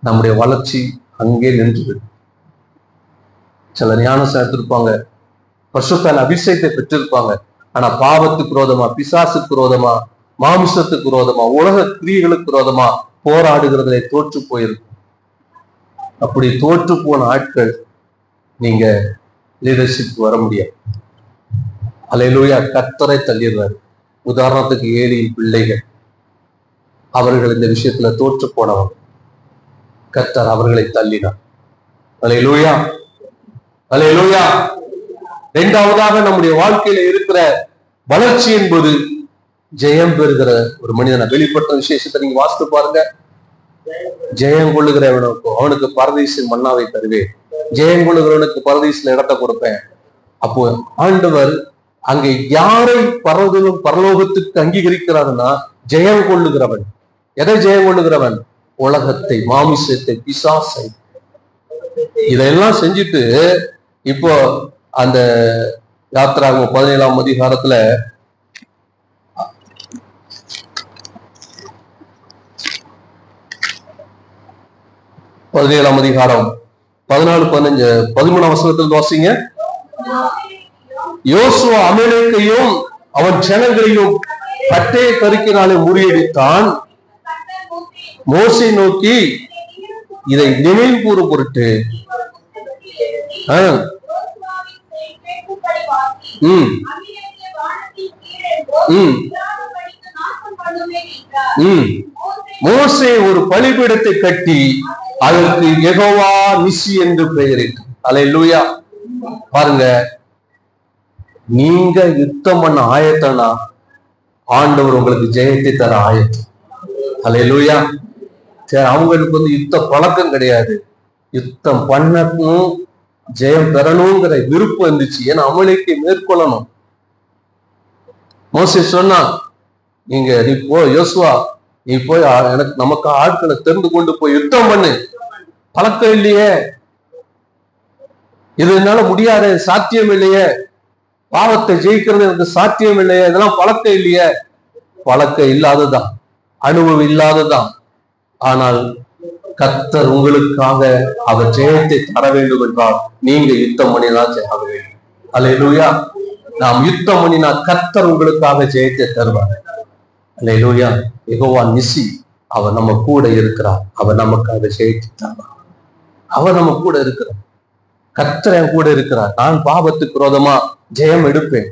நம்முடைய வளர்ச்சி அங்கே நின்றுவிடும். சில ஞானம் சேர்த்திருப்பாங்க, பரிசுத்த அபிஷேகத்தை பெற்றிருப்பாங்க. ஆனா பாவத்துக்கு விரோதமா, பிசாசுக்கு விரோதமா, மாமிசத்துக்கு விரோதமா, உலக கிரியைகளுக்கு விரோதமா போராடுகிறதுல தோற்று போயிருக்கும். அப்படி தோற்று போன ஆட்கள் நீங்க லீடர்ஷிப் வர முடியாது. அல்லேலூயா. கர்த்தரை தள்ளிடுறாரு. உதாரணத்துக்கு ஏலியின் பிள்ளைகள், அவர்கள் இந்த விஷயத்துல தோற்று போனவங்க. கர்த்தர் அவர்களை தள்ளினார். அல்லேலூயா, அல்லேலூயா. 2வதாக நம்முடைய வாழ்க்கையில இருக்கிற வளர்ச்சி என்பது ஜெயம் பெறுகிற ஒரு மனிதனை. வெளிப்பட்ட விசேஷத்தை நீங்க வாசித்து பாருங்க. ஜெயம் கொள்ளுகிறவனுக்கு அவனுக்கு பரதீசின் மன்னாவை தருவேன், ஜெயம் கொள்ளுகிறவனுக்கு பரதீசில இடத்தை கொடுப்பேன். அப்போ ஆண்டவர் அங்கே யாரை பரலோகத்துக்கு அங்கீகரிக்கிறாருன்னா, ஜெயம் கொள்ளுகிறவன். எதை ஜெயம் கொள்ளுகிறவன்? உலகத்தை, மாமிசத்தை, பிசாசை. இதெல்லாம் செஞ்சுட்டு இப்போ அந்த யாத்திராகமம் 17ஆம் அதிகாரத்துல 17ஆம் அதிகாரம் 14, 15, 13ஆம் வசனத்தில் வாசிங்க. யோசுவா அமலேக்கையும் அவன் ஜனங்களையும் பட்டய கருக்கினாலே முறியடித்தான். மோசே நோக்கி இதை நினைவு கூற பொருட்டு மோசே ஒரு பலிபீடத்தை கட்டி அதற்கு யெகோவா நிசி என்று பெயரிட்டார். அல்லேலூயா. பாருங்க, நீங்க யுத்தம் பண்ண ஆயத்தனா ஆண்டவர் உங்களுக்கு ஜெயத்தை தர ஆயத்தம். அல்லேலூயா. அவங்களுக்கு யுத்த பழக்கம் கிடையாது. யுத்தம் பண்ணணும், ஜெயம் பெறணுங்கிற விருப்பம் இருந்துச்சு. ஏன்னா அமலேக்கை மேற்கொள்ளணும். மோசே சொன்னா, நீ போ யோசுவா, நீ போய் எனக்கு நமக்கு ஆட்களை தெரிந்து கொண்டு போய் யுத்தம் பண்ணு. பழக்கம் இல்லையே, இது என்னால முடியாது, சாத்தியம் இல்லையே, பாவத்தை ஜெயிக்கிறது எனக்கு சாத்தியம் இல்லையே, இதெல்லாம் பழக்கம் இல்லையே. பழக்கம் இல்லாததான், அனுபவம் இல்லாததான். ஆனால் கர்த்தர் உங்களுக்காக அவர் ஜெயத்தை தர வேண்டும் என்றால் நீங்க யுத்தம் பண்ணிதான் ஆக வேண்டும். அல்லேலூயா. நாம் யுத்தம் பண்ணினா கர்த்தர் உங்களுக்காக ஜெயத்தை தருவார். அல்லேலூயா. யெகோவா நிசி, அவர் நம்ம கூட இருக்கிறார். அவர் நமக்காக ஜெயத்தை தருவார். அவர் நம்ம கூட இருக்கிறார். கர்த்தர் என் கூட இருக்கிறார். நான் பாவத்துக்கு விரோதமா ஜெயம் எடுப்பேன்,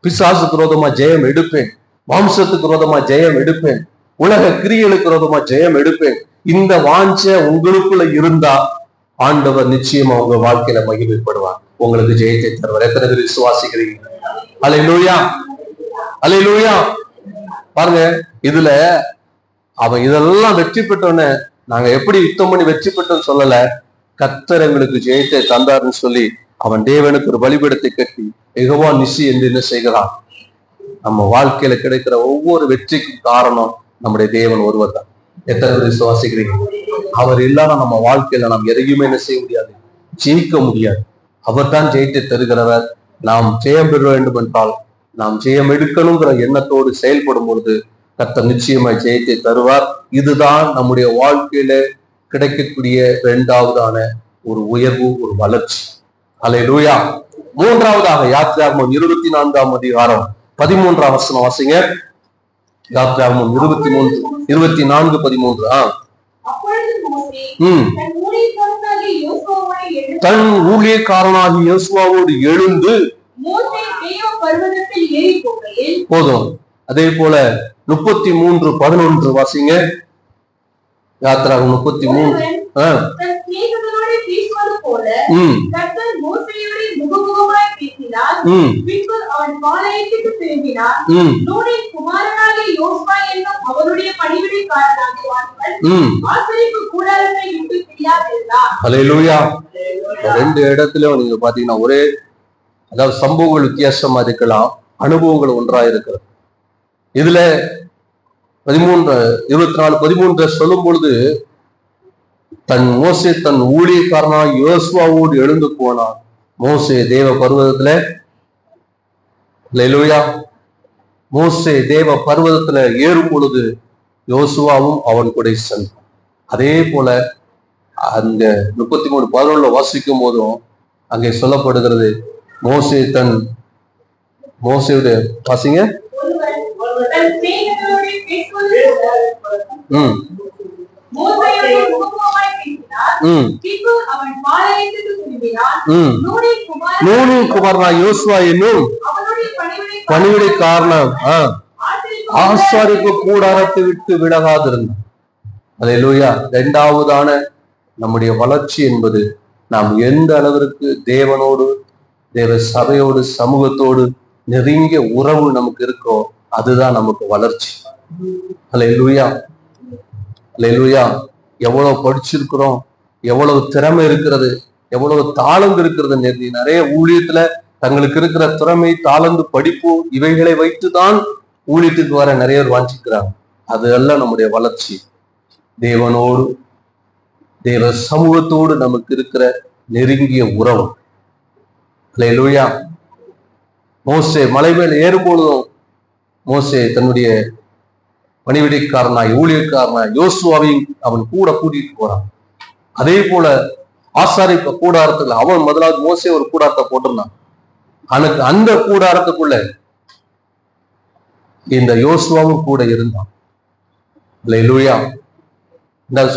பிசாசுக்கு விரோதமா ஜெயம் எடுப்பேன், வம்சத்துக்கு விரோதமா ஜெயம் எடுப்பேன், உலக கிரியைகளுக்கு விரோதமா ஜெயம் எடுப்பேன். இந்த வாஞ்ச உங்களுக்குள்ள இருந்தா ஆண்டவர் நிச்சயமா உங்க வாழ்க்கையில மகிமைப்படுவார், உங்களுக்கு ஜெயத்தை தருவார். எத்தனை பேர் விசுவாசிக்கிறீங்க? அல்லேலூயா, அல்லேலூயா. பாருங்க, இதுல அவன் இதெல்லாம் வெற்றி பெற்றோன்னு நாங்க எப்படி யுத்தம் பண்ணி வெற்றி பெற்றோம்னு சொல்லல. கர்த்தர் எங்களுக்கு ஜெயத்தை தந்தாருன்னு சொல்லி அவன் தேவனுக்கு ஒரு பலிபீடத்தை கட்டி யெகோவா நிசி என்று என்ன செய்கிறான். நம்ம வாழ்க்கையில கிடைக்கிற ஒவ்வொரு வெற்றிக்கும் காரணம் நம்முடைய தேவன் ஒருவர் தான். எத்தனை பேர் விசுவாசிக்கிறீங்க? அவர் இல்லாம நம்ம வாழ்க்கையில நாம் எதையுமே என்ன செய்ய முடியாது, ஜெயிக்க முடியாது. அவர் தான் ஜெயத்தை தருகிறவர். நாம் ஜெயம் பெற வேண்டும் என்றால் நாம் ஜெயம் எடுக்கணுங்கிற எண்ணத்தோடு செயல்படும் பொழுது கர்த்தர் நிச்சயமாய் ஜெயத்தை தருவார். இதுதான் நம்முடைய வாழ்க்கையில கிடைக்கக்கூடிய 2வதான ஒரு உயர்வு, ஒரு வளர்ச்சி. அல்லேலூயா. 3வதாக யாத்திராகமம் 24ஆம் அதிகாரம் 13ஆம் வசனம் வாசிங்க. யாத்திராகமம் 24, 13. தன் ஊழியக்காரனாகி யோசுவாவோடு எழுந்து போதும். அதே போல 33:11 வாசிங்க. யாத்திராகமம் 33. பேசினார். பின்பு அவன் பாளையத்துக்கு திரும்பினான். நூனின் குமாரனாகிய யோசுவா என்னும் அவருடைய பணிவிடைக்காரனாகிய வாலிபன் ஆசரிப்பு கூடாரத்தை விட்டு பிரியாதிருந்தான். ஹல்லேலூயா. ரெண்டு இடத்துலயும் நீங்க பாத்தீங்கன்னா ஒரே, அதாவது சம்பவங்கள் வித்தியாசமா இருக்கலாம், அனுபவங்கள் ஒன்றா இருக்கிறது. இதுல 24:13 சொல்லும் பொழுது, மோசே தன் ஊழியக்காரனாய் யோசுவாவோடு எழுந்து போனான். மோசே தேவ பர்வதத்துல, ஹல்லேலூயா, மோசே தேவ பர்வதத்துல ஏறும் பொழுது யோசுவாவும் அவன் கூட சென்றான். அதே போல அந்த 33:11 வாசிக்கும் போதும் அங்கே சொல்லப்படுகிறது, மோசேயுடைய வாசிங்க. நூனின் குமாரனாகிய யோசுவா என்னும் பணிவிடைக்காரன் ஆசாரிப்பு கூடாரத்தை விட்டு விலகாதிருந்தான். ஹல்லேலூயா. இரண்டாவதான நம்முடைய வளர்ச்சி என்பது, நாம் எந்த அளவிற்கு தேவனோடு, தேவ சபையோடு, சமூகத்தோடு நெருங்கிய உறவு நமக்கு இருக்கோ அதுதான் நமக்கு வளர்ச்சி. ஹல்லேலூயா, ஹல்லேலூயா. எவ்வளவு படிச்சிருக்கிறோம், எவ்வளவு திறமை இருக்கிறது, எவ்வளவு தாளந்து இருக்கிறது. நிறைய ஊழியத்துல தங்களுக்கு இருக்கிற திறமை, தாளந்து, படிப்பு இவைகளை வைத்துதான் ஊழியத்துக்கு வர நிறைய பேர் வாஞ்சிக்கிறாங்க. அது எல்லாம் நம்முடைய வளர்ச்சி. தேவனோடு, தேவ சமூகத்தோடு நமக்கு இருக்கிற நெருங்கிய உறவு. ஹல்லேலூயா. மோசே மலை மேல் ஏறும்பொழுதும் மோசே தன்னுடைய பணிவிடைக்காரனாய் ஊழியக்காரனாய் யோசுவாவையும் அவன் கூட கூட்டிட்டு போறான். அதே போல ஆசாரிப்பு கூடாரத்துல அவன் முதலாவது மோசே ஒரு கூடாரத்தை போட்டிருந்தான். அந்த கூடாரத்துக்குள்ள இந்த யோசுவாவும் கூட இருந்தான். ஹல்லேலூயா.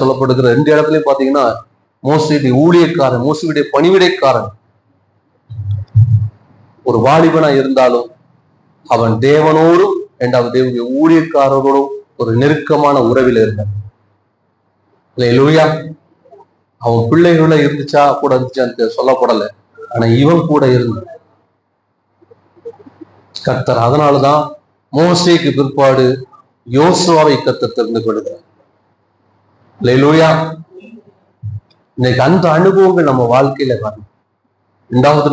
சொல்லப்படுகிற ரெண்டு இடத்துலயும் பாத்தீங்கன்னா மோசேயுடைய ஊழியக்காரன், மோசேயுடைய பணிவிடைக்காரன் ஒரு வாலிபனா இருந்தாலும் அவன் தேவனோடும் இரண்டாவது தேவனுடைய ஊழியக்காரரோடும் ஒரு நெருக்கமான உறவில் இருந்தான். ஹல்லேலூயா. அவன் பிள்ளைகள இருந்துச்சா கூட இருந்துச்சான்னு சொல்லப்படல, ஆனா இவன் கூட இருந்தான் கர்த்தர். அதனாலதான் மோசேக்கு பிற்பாடு யோசுவாவை கர்த்தர் தெரிந்து கொள்கிறார். ஹல்லேலூயா. இன்னைக்கு அந்த அனுபவங்கள் நம்ம வாழ்க்கையில வரணும். மூன்றாவது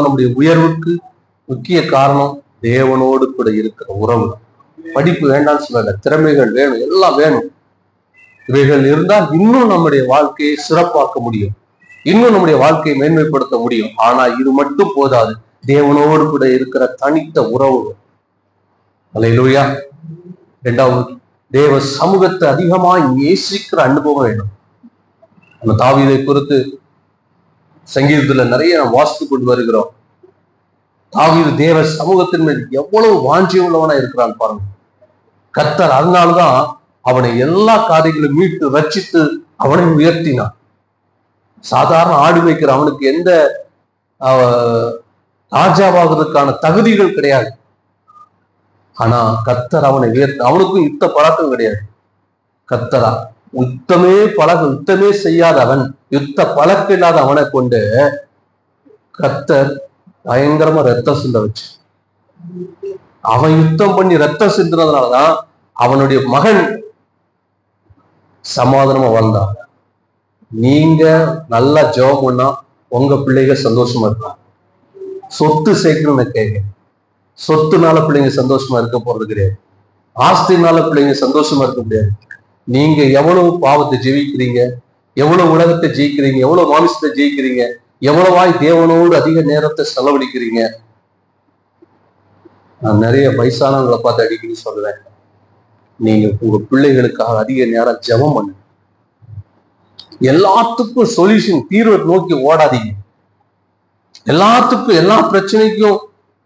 நம்முடைய உயர்வுக்கு முக்கிய காரணம் தேவனோடு கூட இருக்கிற உறவு. படிப்பு வேண்டாம்னு சொல்லல, திறமைகள் வேணும், எல்லாம் வேணும். இவைகள் இருந்தால் இன்னும் நம்முடைய வாழ்க்கையை சிறப்பாக்க முடியும், இன்னும் நம்முடைய வாழ்க்கையை மேன்மைப்படுத்த முடியும். ஆனா இது மட்டும் போதாது, தேவனோடு கூட இருக்கிற தனித்த உறவு. ஹல்லேலூயா. இரண்டாவது, தேவ சமூகத்தை அதிகமாய் நேசிக்கிற அனுபவம் வேணும். நம்ம தாவீதை குறித்து சங்கீதத்துல நிறைய நாம் வாசித்து கொண்டு வருகிறோம். தாவீது தேவ சமூகத்தின் மேல் எவ்வளவு வாஞ்சி உள்ளவனா இருக்கிறான் பாருங்க. கர்த்தர் அதனால்தான் அவனை எல்லா காரியங்களும் மீட்டு ரட்சித்து அவனை உயர்த்தினான். சாதாரண ஆடு வைக்கிற அவனுக்கு எந்த ராஜாவாகிறதுக்கான தகுதிகள் கிடையாது. ஆனா கர்த்தர் அவனை உயர்த்த, அவனுக்கும் யுத்த பழக்கம் கிடையாது. கர்த்தரா யுத்தமே செய்யாத அவன், யுத்த பழக்கம் இல்லாத அவனை கொண்டு கர்த்தர் பயங்கரமா ரத்தம் சிந்த வச்சு, அவன் யுத்தம் பண்ணி ரத்தம் சிந்தினதுனாலதான் அவனுடைய மகன் சமாதானமா வாழ்ந்தான். நீங்க நல்லா ஜெபம் பண்ணா உங்க பிள்ளைங்க சந்தோஷமா இருக்கலாம். சொத்து சேர்க்கணும்னு கேட்க, சொத்துனால பிள்ளைங்க சந்தோஷமா இருக்க போறது கிடையாது, ஆஸ்தினால பிள்ளைங்க சந்தோஷமா இருக்க முடியாது. நீங்க எவ்வளவு பாவத்தை ஜெயிக்கிறீங்க, எவ்வளவு உலகத்தை ஜெயிக்கிறீங்க, எவ்வளவு மாமிசத்தை ஜெயிக்கிறீங்க, எவ்வளவாய் தேவனோடு அதிக நேரத்தை செலவழிக்கிறீங்க. நான் நிறைய வயசானவங்களை பார்த்து அடிக்கடி சொல்லுவேன், நீங்க உங்க பிள்ளைகளுக்காக அதிக நேரம் ஜெபம் பண்ணு. எல்லாத்துக்கும் சொல்யூஷன், தீர்வை நோக்கி ஓடாதீங்க. எல்லாத்துக்கும், எல்லா பிரச்சனைக்கும்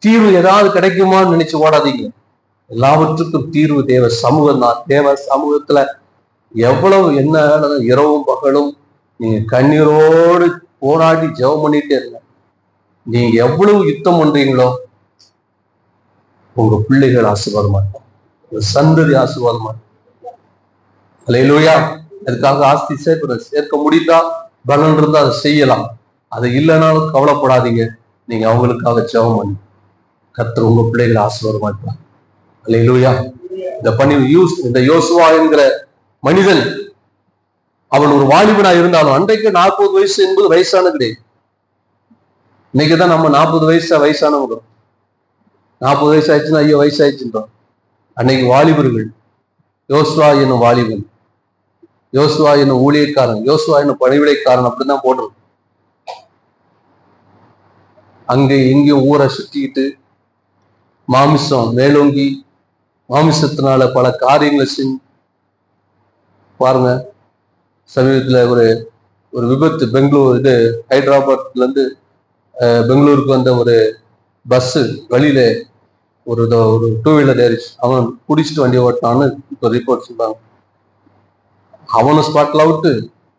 தீர்வு ஏதாவது கிடைக்குமான்னு நினைச்சு ஓடாதீங்க. எல்லாவற்றுக்கும் தீர்வு தேவ சமூகம் தான். தேவ சமூகத்துல எவ்வளவு என்ன இரவும் பகலும் நீங்க கண்ணீரோடு போராடி ஜெபம் பண்ணிட்டே இருங்க. நீங்க எவ்வளவு யுத்தம் பண்றீங்களோ உங்க பிள்ளைகள் ஆசீர்வாதமா இருக்கும், உங்க சந்ததி ஆசீர்வாதமா இருக்கும். ஹல்லேலூயா. அதுக்காக ஆஸ்தி சேர்க்க முடிந்தா, பலன் இருந்தா அதை செய்யலாம். அது இல்லைனாலும் கவலைப்படாதீங்க. நீங்க அவங்களுக்காக ஜெபம் பண்ணி கர்த்தர் உங்க பிள்ளைகளை ஆசீர்வாதமா இருப்பாங்க. அல்லேலூயா. இந்த யோசுவா என்கிற மனிதன் அவன் ஒரு வாலிபனா இருந்தாலும் அன்றைக்கு 40 வயசு என்பது வயசான கிடையாது. இன்னைக்குதான் நம்ம 40 வயசானவங்க 40 வயசு ஆயிடுச்சுன்னா ஐயோ வயசாயிடுச்சுன்றோம். அன்னைக்கு வாலிபர்கள், யோசுவா என்னும் வாலிபன், யோசுவா என்னும் ஊழியக்காரன், யோசுவா என்னும் பணிவிடைக்காரன் அப்படிதான் போடுறது. அங்கே இங்கேயும் ஊரை சுத்திக்கிட்டு மாமிசம் மேலோங்கி மாமிசத்தினால பல காரியங்களை செஞ்சு பாருங்க. சமீபத்துல ஒரு விபத்து, பெங்களூர் ஹைதராபாத்ல இருந்து பெங்களூருக்கு வந்த ஒரு பஸ் வழியில ஒரு 2 வீலர் ஏறிச்சு. அவன் குடிச்சிட்டு வண்டியை ஓட்டினான்னு இப்போ ரிப்போர்ட் சொல்றாங்க. அவனும் ஸ்பாட்ல அவுட்டு,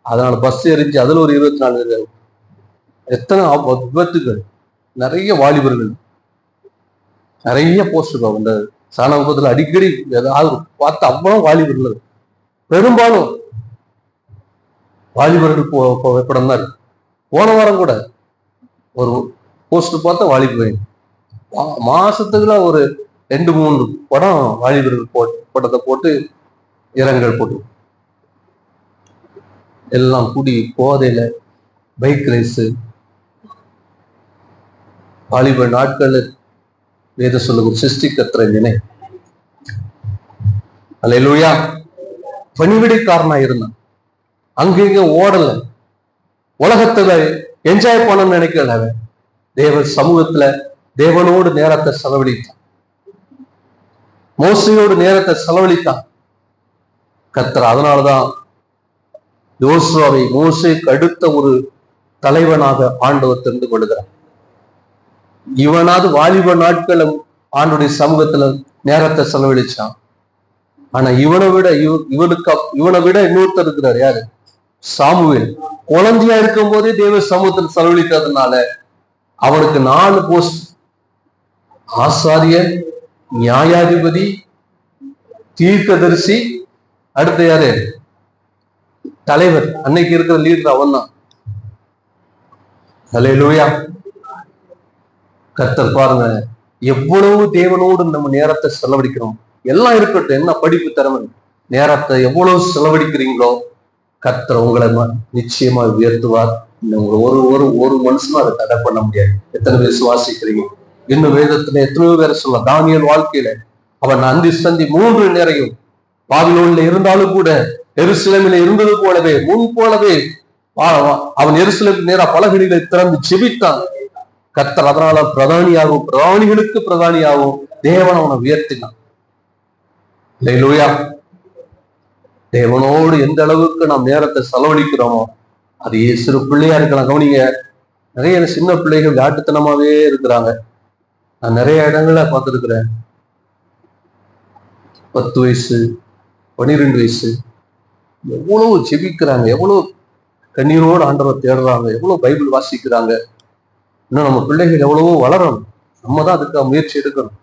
அதனால பஸ் எரிஞ்சு அதுல ஒரு 24 பேர். எத்தனை விபத்துகள், நிறைய வாலிபர்கள், நிறைய போஸ்ட் அந்த சாணகத்துல அடிக்கடி ஏதாவது பார்த்து அவ்வளவு வாலிபர்கள், பெரும்பாலும் வாலிபர்கள் புகைப்படம் தான் இருக்கு. போன வாரம் கூட ஒரு போஸ்ட் பார்த்தா வாலிபர் மாசத்துக்குலாம் ஒரு 2-3 படம் வாலிபர்கள் படத்தை போட்டு இரங்கல் போட்டு எல்லாம் குடி போதையில பைக் ரேஸ். வாலிபர் நாட்கள் வேத சொல்ல ஒரு சிருஷ்டிக்கத்திர நினை. அல்லேலூயா. பணிவிடைக்காரனா இருந்தான். அங்கங்க ஓடல, உலகத்துல என்ஜாய் பண்ணணும்னு நினைக்கல. தேவ சமூகத்துல தேவனோடு நேரத்தை செலவழித்தான், மோசையோடு நேரத்தை செலவழித்தான் கர்த்தர். அதனாலதான் யோசுவாவை மோசேக்கு அடுத்த ஒரு தலைவனாக ஆண்டவர் தெரிந்து கொள்கிறார். இவனாவது வாலிப நாட்களும் ஆண்டுடைய சமூகத்துல நேரத்தை செலவழிச்சான். ஆனா இவனை விட இன்னொருத்தர் இருக்கிறார். யாரு? சாமுவேல். குழந்தையா இருக்கும் போதே தேவ சமூகத்தில் செலவழித்ததுனால அவனுக்கு 4 போஸ்ட்: ஆசாரியர், நியாயாதிபதி, தீர்க்கதரிசி, அடுத்த யாரு? தலைவர். அன்னைக்கு இருக்கிற லீடர் அவன் தான். அல்லேலூயா. கர்த்தர் பாருங்க, எவ்வளவு தேவனோடு நம்ம நேரத்தை செலவழிக்கிறோம். எல்லாம் இருக்கட்டும், என்ன படிப்பு திறமை, நேரத்தை எவ்வளவு செலவழிக்கிறீங்களோ கர்த்தர் உங்களை நிச்சயமா உயர்த்துவார். ஒரு மனுஷனும் அதை தடை பண்ண முடியாது. எத்தனை பேர் சுவாசிக்கிறீங்க? இன்னும் வேதத்துல எத்தனையோ பேரை சொல்லலாம். தானியேல் வாழ்க்கையில அவன் அந்தி சந்தி 3 நேரையும் பாபிலோன்ல இருந்தாலும் கூட எருசலேமில இருந்தது போலவே முன் போலவே அவன் எருசலேமுக்கு நேரா பலகணிகளை திறந்து ஜெபித்தான். கர்த்தர் அதனால பிரதானிகளுக்கு பிரதானியாகவும் தேவன் அவனை உயர்த்தினான். அல்லேலூயா. தேவனோடு எந்த அளவுக்கு நாம் நேரத்தை செலவழிக்கிறோமோ, அது சிறு பிள்ளையா இருக்கலாம். கவனிங்க, நிறைய சின்ன பிள்ளைகள் விளையாட்டுத்தனமாவே இருக்கிறாங்க. நான் நிறைய இடங்களை பார்த்துருக்கிறேன். 10 வயசு 12 வயசு எவ்வளவு ஜெபிக்கிறாங்க, எவ்வளவு கண்ணீரோடு ஆண்டவர் தேடுறாங்க, எவ்வளவு பைபிள் வாசிக்கிறாங்க. இன்னும் நம்ம பிள்ளைகள் எவ்வளவோ வளரணும். நம்ம தான் அதுக்காக முயற்சி எடுக்கணும்.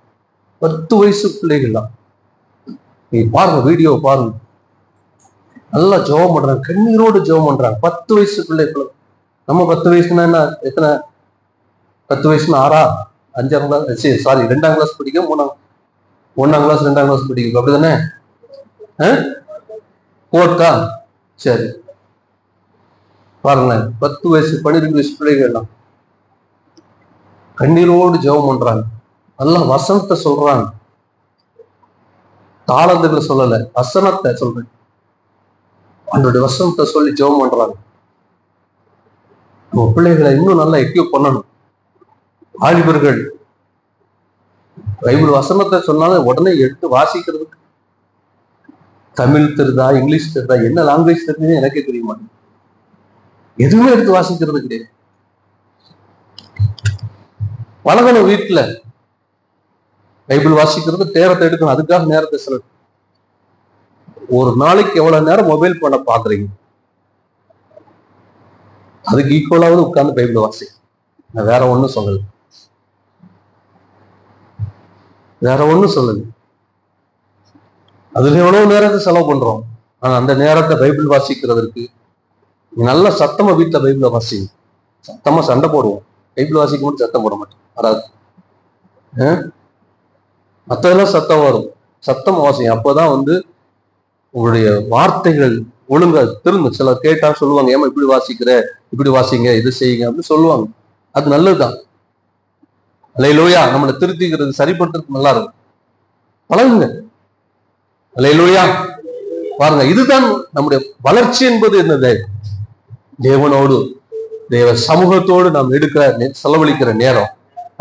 10 வயசு பிள்ளைகள் தான். நீ பாருங்க, வீடியோ பாருங்க, நல்லா ஜெபம் பண்றாங்க, கண்ணீரோடு ஜெபம் பண்றாங்க. 10 வயசு பிள்ளைகள். நம்ம 10 வயசுனா என்ன? எத்தனை? 10 வயசுனா 5ஆம் கிளாஸ், 2ஆம் கிளாஸ் படிக்கும், 1ஆம் கிளாஸ் 2ஆம் கிளாஸ் படிக்கும், அப்படிதானே? 4th சரி, பாருங்களேன். 10 வயசு 12 வயசு பிள்ளைகள் எல்லாம் கண்ணீரோடு ஜெபம் பண்றாங்க. நல்லா வசனத்தை சொல்றாங்க. தாளந்துகளை சொல்லல, வசனத்தை சொல்றேன். அவனுடைய வசனத்தை சொல்லி ஜெபம் பண்றாங்க. நம்ம பிள்ளைகளை இன்னும் நல்லா எக்யூப் பண்ணணும். வாலிபர்கள் பைபிள் வசனத்தை சொன்னாலும் உடனே எடுத்து வாசிக்கிறதுக்கு தமிழ் தெரியுதா, இங்கிலீஷ் தெரியுதா, என்ன லாங்குவேஜ் தெரியுதுன்னு எனக்கே தெரிய மாட்டேங்குது. எதுவுமே எடுத்து வாசிக்கிறது கிடையாது. பழகணும். வீட்டுல பைபிள் வாசிக்கிறது நேரத்தை எடுக்கணும். அதுக்காக நேரத்தை செலவு. ஒரு நாளைக்கு எவ்வளவு நேரம் மொபைல் பண்ண பாக்குறீங்க? அதுக்கு ஈக்குவலாவது உட்கார்ந்து பைபிள் வாசி. நான் வேற ஒண்ணும் சொல்லல, அதுல எவ்வளவு நேரத்தை செலவு பண்றோம். ஆனா அந்த நேரத்தை பைபிள் வாசிக்கிறதுக்கு நல்ல சத்தமா வீட்டுல பைபிள வாசிங்க. சத்தமா சண்டை போடுவோம். பைபிள் வாசிக்க மட்டும் சத்தம் போட மாட்டேன், வராது. மற்றதெல்லாம் சத்தம் வரும், சத்தம் வாசிங்க. அப்போதான் உங்களுடைய வார்த்தைகள் ஒழுங்கா திரும்ப. சிலர் கேட்டா சொல்லுவாங்க, ஏமா இப்படி வாசிக்கிற, இப்படி வாசிங்க, இது செய்யுங்க அப்படின்னு சொல்லுவாங்க. அது நல்லதுதான். அல்லேலூயா. நம்மளை திருத்திக்கிறது, சரிப்படுத்துறது நல்லா இருக்கும். பழகுங்க. அல்லேலூயா. பாருங்க, இதுதான் நம்முடைய வளர்ச்சி என்பது. என்னது? தேவனோடு, தேவ சமூகத்தோடு நாம் செலவழிக்கிற நேரம்.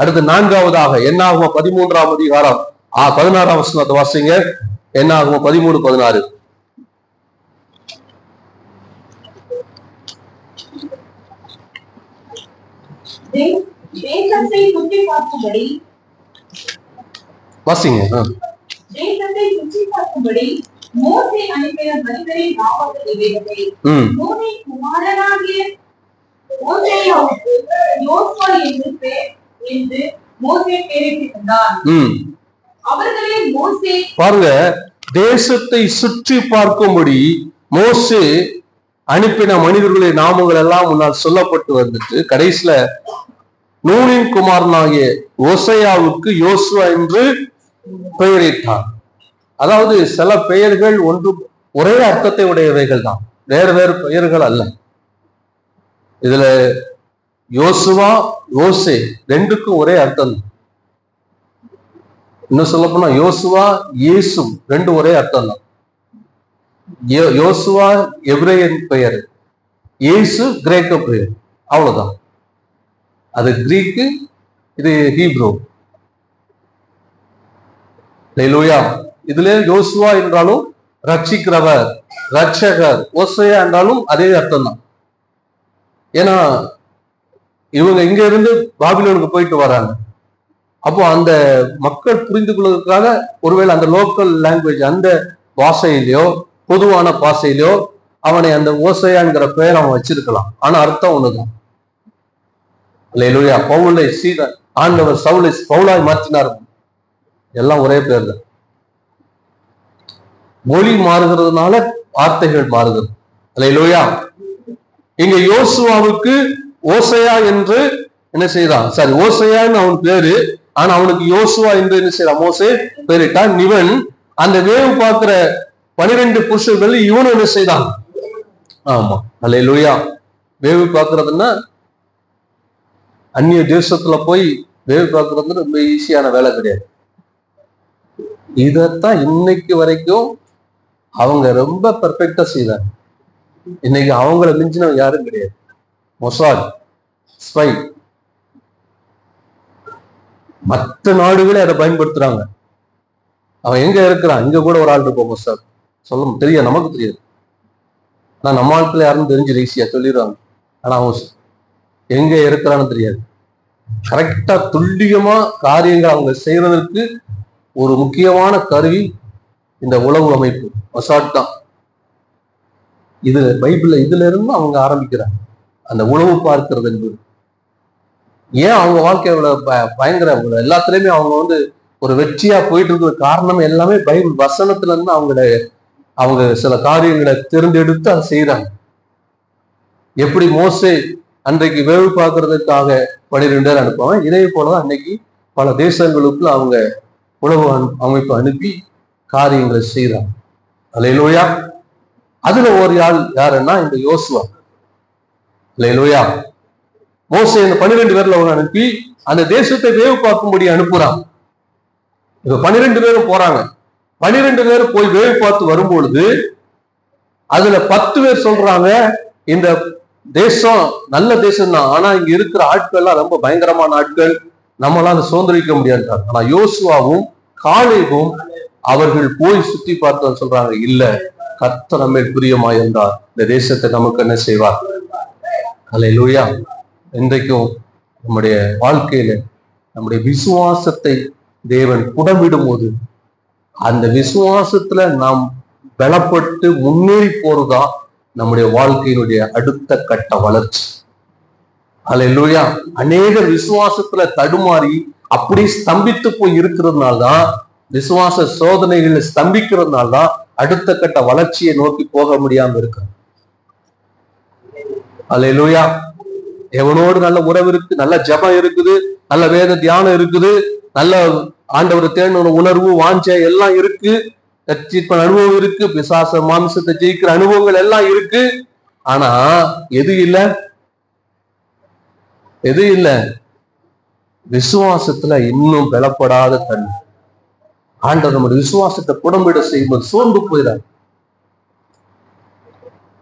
அடுத்து 4வதாக என்னாகும் 13ஆம் அதிகாரம் 16ஆம் வசனத்தை வாசிங்க. என்னாகும் 13:16. தேசத்தை சுற்றி பார்க்கும்படி வாசிங்க. தேசத்தை சுற்றி பார்க்கும்படி மோசே அனுப்பின மனிதரின் நாமங்கள் இவைகளே. நூனின் குமாரனாகிய மோசேயாவுக்கு யோசுவா என்று மோசே பெயரிட்டிருந்தார். அவர்களே மோசே. பாருங்க, தேசத்தை சுற்றி பார்க்கும்படி மோசே அனுப்பின மனிதர்களுடைய நாமங்கள் எல்லாம் முன்னால் சொல்லப்பட்டு வந்துட்டு கடைசியில நூனின் குமாரனாகிய ஓசையாவுக்கு யோசுவா என்று பெயரிட்டார். அதாவது சில பெயர்கள் ஒரே அர்த்தத்தை உடையவைகள் தான், வேறு வேறு பெயர்கள் அல்ல. இதுல யோசுவா, யோசே ரெண்டுக்கும் ஒரே அர்த்தம். இன்னும் சொல்ல போனா யோசுவா, இயேசு ரெண்டும் ஒரே அர்த்தம் தான். யோசுவா எபிரேயன் பெயர், இயேசு கிரேக்க பெயர், அவ்வளவுதான். அது கிரீக்கு, இது ஹீப்ரூ. அல்லேலூயா. இதுல யோசுவா என்றாலும் ரட்சிக்கிறவர், ரட்சகர், ஓசையா என்றாலும் அதே அர்த்தம் தான். ஏன்னா இவங்க இங்க இருந்து பாபிலோனுக்கு போயிட்டு வராங்க. அப்போ அந்த மக்கள் புரிந்து கொள்வதற்காக ஒருவேளை அந்த லோக்கல் லாங்குவேஜ், அந்த பாஷையிலையோ பொதுவான பாஷையிலையோ அவனை அந்த ஓசையாங்கிற பெயர் அவன் வச்சிருக்கலாம். ஆனா அர்த்தம் ஒண்ணுதான். அல்லேலூயா. பவுலை ஆண்டவர் சவுலை பவுலாய் மாற்றினார். எல்லாம் ஒரே பேர் தான். மொழி மாறுகிறதுனால வார்த்தைகள் மாறுகிறது. அல்லேலூயா. இங்க யோசுவாவுக்கு ஓசையா என்று என்ன செய்தான்? சரி, ஓசையான்னு அவன் பேரு. ஆனா அவனுக்கு யோசுவா என்று என்ன செய்யறான்? மோசே பேரிட்டான். இவன் அந்த வேவு பார்க்கிற 12 புருஷர்கள் இவனும் என்ன செய்தான்? ஆமா, அல்லேலூயா. வேவு பார்க்கறதுன்னா அந்நிய தேசத்துல போய் வேவு பார்க்கறது ரொம்ப ஈஸியான வேலை கிடையாது. இதத்தான் இன்னைக்கு வரைக்கும் அவங்க ரொம்ப பெர்ஃபெக்டா செய்தாங்க. இன்னைக்கு அவங்கள மிஞ்சினவங்க யாரும் கிடையாது. மொசாட், ஸ்பை, மற்ற நாடுகளே அதை பயன்படுத்துறாங்க. அவன் எங்க இருக்கிறான்? இங்க கூட ஒரு ஆள் இருப்போம் மொசாட், சொல்ல தெரியாது, நமக்கு தெரியாது. ஆனா நம்ம ஆட்கள் யாருன்னு தெரிஞ்சு ஈஸியா சொல்லிடுவாங்க. ஆனா அவன் எங்க இருக்கிறான்னு தெரியாது. கரெக்டா துல்லியமா காரியங்கள் அவங்க செய்யறதற்கு ஒரு முக்கியமான கருவி இந்த உளவு அமைப்பு, மொசாட் தான். இது பைபிள்ல இதுல இருந்து அவங்க ஆரம்பிக்கிறாங்க அந்த உளவு பார்க்கிறது என்பது. ஏன் அவங்க வாழ்க்கையோட பயங்கர எல்லாத்துலயுமே அவங்க ஒரு வெற்றியா போயிட்டு இருக்கிற காரணம் எல்லாமே பைபிள் வசனத்துல இருந்து அவங்க சில காரியங்களை தேர்ந்தெடுத்து அதை செய்யறாங்க. எப்படி மோசே அன்றைக்கு வேவு பார்க்கறதுக்காக 12 பேர் அனுப்புவாங்க, இதே போலதான் அன்னைக்கு பல தேசங்களுக்கு அவங்க உளவு அமைப்பு அனுப்பி காரியங்களை செய்யறாங்க. அல்லேலூயா. அதுல ஒரு ஆள் யாருன்னா இந்த யோசுவா. அல்லேலூயா. மோசே இந்த 12 பேர்ல அவனை அனுப்பி அந்த தேசத்தை வேவு பார்க்கும்படி அனுப்புறான். இப்ப 12 பேரும் போறாங்க. 12 பேரும் போய் வேவு பார்த்து வரும்பொழுது அதுல 10 பேர் சொல்றாங்க இந்த தேசம் நல்ல தேசம் தான், ஆனா இங்க இருக்கிற ஆட்கள் எல்லாம் ரொம்ப பயங்கரமான ஆட்கள், நம்மளால அதை சுதந்திரிக்க முடியாது. ஆனா யோசுவாவும் காலேபும் அவர்கள் போய் சுத்தி பார்த்து சொல்றாங்க, இல்ல, கர்த்தர் நம்மை பிரியமாய் இருந்தார், இந்த தேசத்தை நமக்கு என்ன செய்வார். அல்லேலூயா. இன்றைக்கும் நம்முடைய வாழ்க்கையில நம்முடைய விசுவாசத்தை தேவன் புடமிடும் போது அந்த விசுவாசத்துல நாம் பலப்பட்டு முன்னேறி போறதுதான் நம்முடைய வாழ்க்கையினுடைய அடுத்த கட்ட வளர்ச்சி. அல்லேலூயா. அநேகர் விசுவாசத்துல தடுமாறி அப்படி ஸ்தம்பித்து போய் இருக்கிறதுனால்தான், விசுவாச சோதனைகள் ஸ்தம்பிக்கிறதுனால்தான் அடுத்த கட்ட வளர்ச்சியை நோக்கி போக முடியாம இருக்கு. அல்லேலூயா. தேவனோடு நல்ல உறவு இருக்கு, நல்ல ஜபம் இருக்குது, நல்ல வேத தியானம் இருக்குது, நல்ல ஆண்டவர் தேன உணர்வு வாஞ்சை எல்லாம் இருக்கு, ரட்சிப்பு அனுபவம் இருக்கு, பிசாச மாம்சத்தை ஜெயிக்கிற அனுபவங்கள் எல்லாம் இருக்கு. ஆனா எது இல்ல? விசுவாசத்துல இன்னும் பலப்படாத தன்மை. ஆண்டவர் நம்முடைய விசுவாசத்தை புடம்பிட செய்யும்போது சோர்ந்து போயிடாது.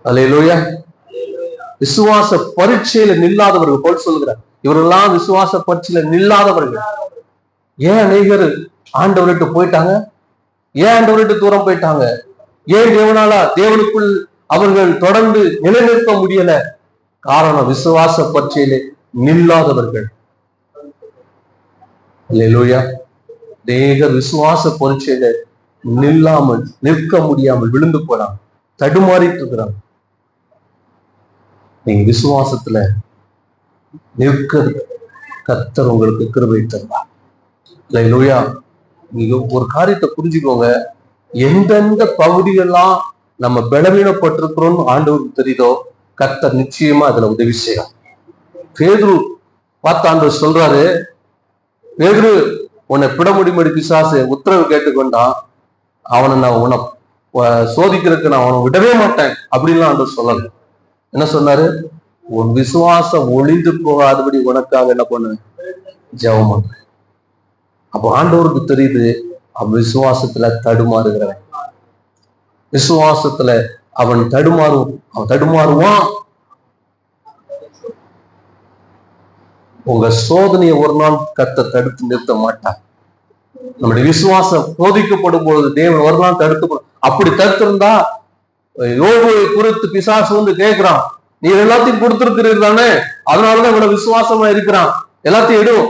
அல்லேலூயா. விசுவாச பரீட்சையில நில்லாதவர்கள் போல் சொல்கிறார். இவரெல்லாம் விசுவாச பரீட்சையில நில்லாதவர்கள். ஏன் அநேகர் ஆண்டவர்கிட்ட போயிட்டாங்க? ஏன் ஆண்டவர்கிட்ட தூரம் போயிட்டாங்க? ஏன் தேவனுக்குள் அவர்கள் தொடர்ந்து நிலைநிறுத்த முடியல? காரணம் விசுவாச பரீட்சையில நில்லாதவர்கள். அல்லேலூயா. அநேகர் விசுவாச பரீட்சையில நில்லாமல், நிற்க முடியாமல் விழுந்து போறாங்க, தடுமாறிட்டு இருக்கிறாங்க. நீங்க விசுவாசத்துல நிற்க கர்த்தர் உங்களுக்கு கிருபை தருவார். அல்லேலூயா. நீங்க ஒரு காரியத்தை புரிஞ்சுக்கோங்க, எந்தெந்த பகுதியெல்லாம் நம்ம பலவீனப்பட்டிருக்கிறோம்னு ஆண்டவருக்கு தெரியுதோ கர்த்தர் நிச்சயமா அதுல உதவி செய்யலாம். பேதுரு பார்த்து ஆண்டவர் சொல்றாரு, பேதுரு உன்னை பிடமுடிமடி பிசாசு உத்தரவு கேட்டுக்கொண்டான், அவனை நான் உன்னை சோதிக்கிறதுக்கு நான் அவனை விடவே மாட்டேன் அப்படின்லாம் ஆண்டவர் சொல்லல. என்ன சொன்னாரு? உன் விசுவாசம் ஒளிந்து போகாதபடி உனக்காக என்ன பண்ண ஜெபம் பண்ற. அப்போ ஆண்டவருக்கு தெரியுது அவன் விசுவாசத்துல தடுமாறுகிறவன். விசுவாசத்துல அவன் தடுமாறுவான். உங்க சோதனையை ஒரு நாள் கர்த்தர் தடுத்து நிறுத்த மாட்டார். நம்முடைய விசுவாசம் சோதிக்கப்படும் பொழுது தேவன் ஒரு நாள் தடுத்து, அப்படி தடுத்திருந்தா யோபுவை குறித்து பிசாசு வந்து கேட்கிறான், நீ எல்லாத்தையும் கொடுத்திருக்கிறீர் தானே, அதனாலதான் இவ்வளவு விசுவாசமா இருக்கிறான், எல்லாத்தையும் எடும்,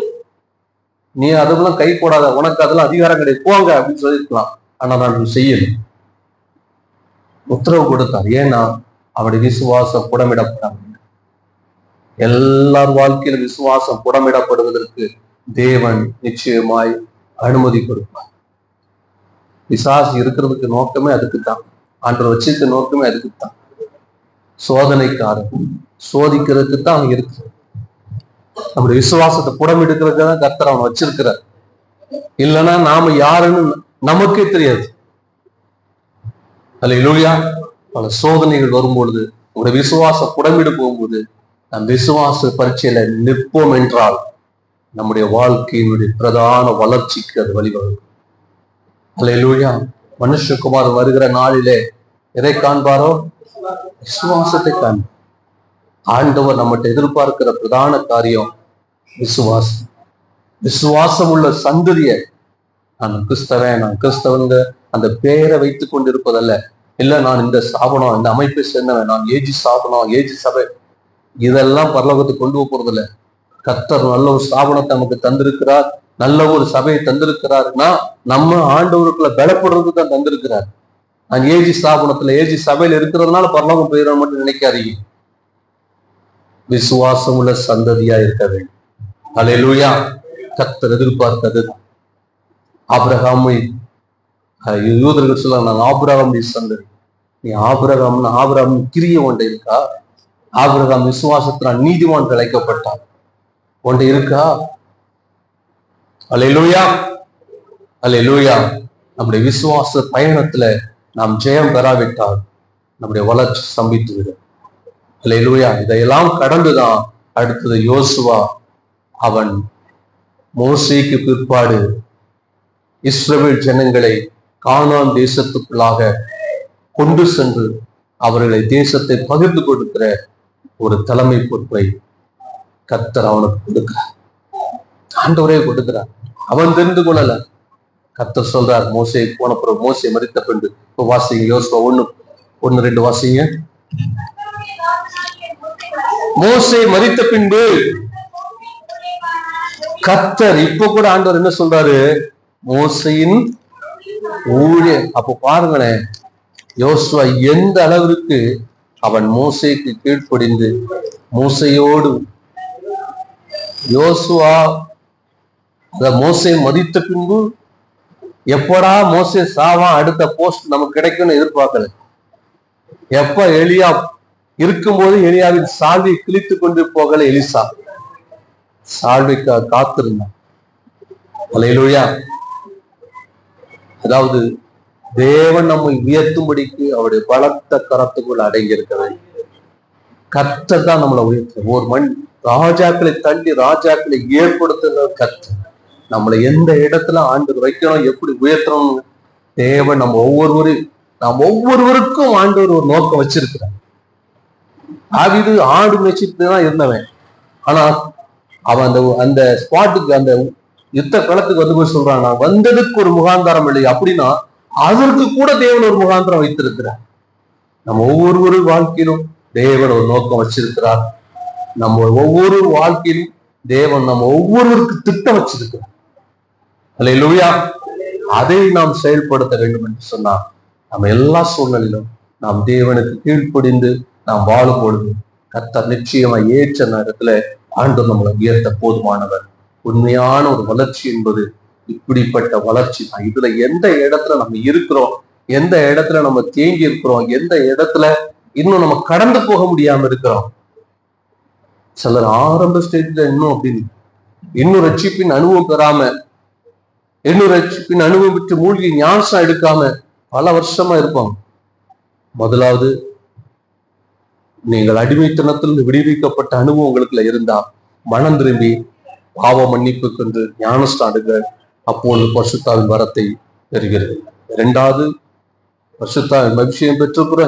நீ அதெல்லாம் கை போடாத, உனக்கு அதெல்லாம் அதிகாரம் கிடையாது, போங்க அப்படின்னு சொல்லியிருக்கலாம். ஆனா நான் செய்யல, உத்தரவு கொடுத்தார். ஏன்னா அவருடைய விசுவாசம் புடமிடப்படாம. எல்லார் வாழ்க்கையில விசுவாசம் புடமிடப்படுவதற்கு தேவன் நிச்சயமாய் அனுமதி கொடுப்பார். பிசாசு இருக்கிறதுக்கு நோக்கமே அதுக்குத்தான், ஆண்டவர் வச்சிருக்க நோக்கமே அதுக்குத்தான். சோதனைக்காரன் சோதிக்கிறதுக்கு தான் அவன் இருக்கு. நம்முடைய விசுவாசத்தை புடமிடுக்கிறதுக்கு தான் கர்த்தர் அவன் வச்சிருக்கிறார். இல்லைன்னா நாம யாருன்னு நமக்கே தெரியாது. அல்லேலூயா. பல சோதனைகள் வரும்பொழுது உங்களுடைய விசுவாசம் புடமிடு போகும்போது நம் விசுவாச பரீட்சையில நிற்போம் என்றால் நம்முடைய வாழ்க்கையினுடைய பிரதான வளர்ச்சிக்கு அது வழிவகுக்கும். அல்லேலூயா. மனுஷகுமார் வருகிற நாளிலே எதை காண்பாரோ? விசுவாசத்தை காண்பார். ஆண்டவர் நம்மகிட்ட எதிர்பார்க்கிற பிரதான காரியம் விசுவாசம். விசுவாசம் உள்ள சந்ததியை, நான் கிறிஸ்தவன் அந்த பெயரை வைத்துக் கொண்டிருப்பதல்ல. இல்ல நான் இந்த ஸ்தாபனம், இந்த அமைப்பை சேர்ந்தவன், நான் ஏஜி ஸ்தாபனம், ஏஜி சபை, இதெல்லாம் பரலோகத்துக்கு கொண்டு போறது இல்லை. கர்த்தர் நல்ல ஒரு ஸ்தாபனத்தை நமக்கு தந்திருக்கிறார், நல்ல ஒரு சபையை தந்திருக்கிறாருன்னா நம்ம ஆண்டவருக்குள்ள பலப்படுறதுக்கு தான் தந்திருக்கிறார். நான் ஏஜி ஸ்தாபனத்துல ஏஜி சபையில இருக்கிறதுனால பரலோகம் போயிடும் மட்டும் நினைக்காதீங்க. விசுவாசம் உள்ள சந்ததியா இருக்க வேண்டும். அல்லேலூயா. கர்த்தர் எதிர்பார்த்தது ஆபிரகாமை யூதர்கள் சொல்ல, நான் ஆபிரகாம் சந்ததி. நீ ஆபிரகாம் கிரிய ஒன்றை இருக்கா? ஆபிரகாம் விசுவாசத்தினால் நீதிமான் அழைக்கப்பட்டான் ஒன்றை இருக்கா? அல்லேலூயா. அல்லேலூயா. நம்முடைய விசுவாச பயணத்துல நாம் ஜெயம் பெறாவிட்டால் நம்முடைய வளர்ச்சி ஸ்தம்பித்து விடும். அல்லேலூயா. இதையெல்லாம் கடந்துதான் அடுத்தது யோசுவா. அவன் மோசேக்கு பிற்பாடு இஸ்ரவேல் ஜனங்களை கானான் தேசத்துக்குள்ளாக கொண்டு சென்று அவர்களை தேசத்தை பகிர்ந்து கொடுக்கிற ஒரு தலைமை பொறுப்பை கர்த்தர் அவனுக்கு கொடுக்கிறார். ஆண்டவரே கொடுக்கிறார். அவன் தெரிந்து கொள்ளல. கர்த்தர் சொல்றார், மோசே போன பிறகு, மோசே மரித்த பின்பு. இப்போ வாசிங்க யோசுவா 1:2 வாசிங்க. மோசே மரித்த பின்பு கர்த்தர், இப்ப கூட ஆண்டவர் என்ன சொல்றாரு? மோசையின் ஊழியர். அப்போ பாருங்களேன், யோசுவா எந்த அளவிற்கு அவன் மோசேக்கு கீழ்ப்படிந்து மோசையோடு, யோசுவா மோசே மதித்த பின்பு எப்படா மோசே சாவான், அடுத்த போஸ்ட் நமக்கு கிடைக்கும்னு எதிர்பார்க்கல. எப்ப இருக்கும்போது எலியாவின் சால்வை கிழித்து கொண்டு போகல எலிசா. சால்வைக்காக காத்திருந்தான். அல்லேலூயா. அதாவது தேவன் நம்மை உயர்த்தும்படிக்கு அவருடைய பலத்த கரத்துக்குள் அடங்கி இருக்க வேண்டும். கர்த்தர் தான் நம்மளை உயர்த்த. ஒரு ராஜாக்களை தள்ளி ராஜாக்களை ஏற்படுத்துகிற கர்த்தர். நம்மளை எந்த இடத்துல ஆண்டவர் வைக்கணும், எப்படி உயர்த்தணும், தேவன் நாம் ஒவ்வொருவருக்கும் ஆண்டவர் ஒரு நோக்கம் வச்சிருக்கிறார். தாவீது ஆடு மேய்ச்சிட்டு தான் இருந்தவன். ஆனா அவன் அந்த ஸ்பாட்டுக்கு, அந்த யுத்த களத்துக்கு வந்து போய் சொல்றான், நான் வந்ததுக்கு ஒரு முகாந்தாரம் இல்லை அப்படின்னா அதற்கு கூட தேவன் ஒரு முகாந்திரம் வைத்திருக்கிறார். நம்ம ஒவ்வொரு வாழ்க்கையிலும் தேவன் ஒரு நோக்கம் வச்சிருக்கிறார். நம்ம ஒவ்வொரு வாழ்க்கையிலும் தேவன் நம்ம ஒவ்வொருவருக்கு திட்டம் வச்சிருக்கிறார். அல்லேலூயா. அதை நாம் செயல்படுத்த வேண்டும் என்று சொன்னால் நம்ம எல்லா சூழ்நிலையிலும் நாம் தேவனுக்கு கீழ்ப்படிந்து நாம் வாழும் பொழுது கர்த்தர் நிச்சயமா ஏற்ற நேரத்துல ஆண்டவர் நம்மளை உயர்த்த போதுமானவர். உண்மையான ஒரு வளர்ச்சி என்பது இப்படிப்பட்ட வளர்ச்சி தான். இதுல எந்த இடத்துல நம்ம இருக்கிறோம், எந்த இடத்துல நம்ம தேங்கி இருக்கிறோம், எந்த இடத்துல இன்னும் நம்ம கடந்து போக முடியாம இருக்கிறோம். சிலர் ஆரம்ப ஸ்டேஜ்ல இன்னும் ரட்சிப்பின் அனுபவம் பெறாம, இன்னும் ரட்சிப்பின் அனுபவம் பெற்று மூழ்கி ஞானம் எடுக்காம பல வருஷமா இருப்பாங்க. முதலாவது, நீங்கள் அடிமைத்தனத்தில் விடுவிக்கப்பட்ட அனுபவம் உங்களுக்குள்ள இருந்தா மனம் திரும்பி பாவ மன்னிப்புக்கு என்று ஞானஸ்தானுங்கள். அப்போது பரிசுத்தாவின் வரத்தை பெறுகிறது. இரண்டாவது, பரிசுத்தாவின் அபிஷேகம் பெற்ற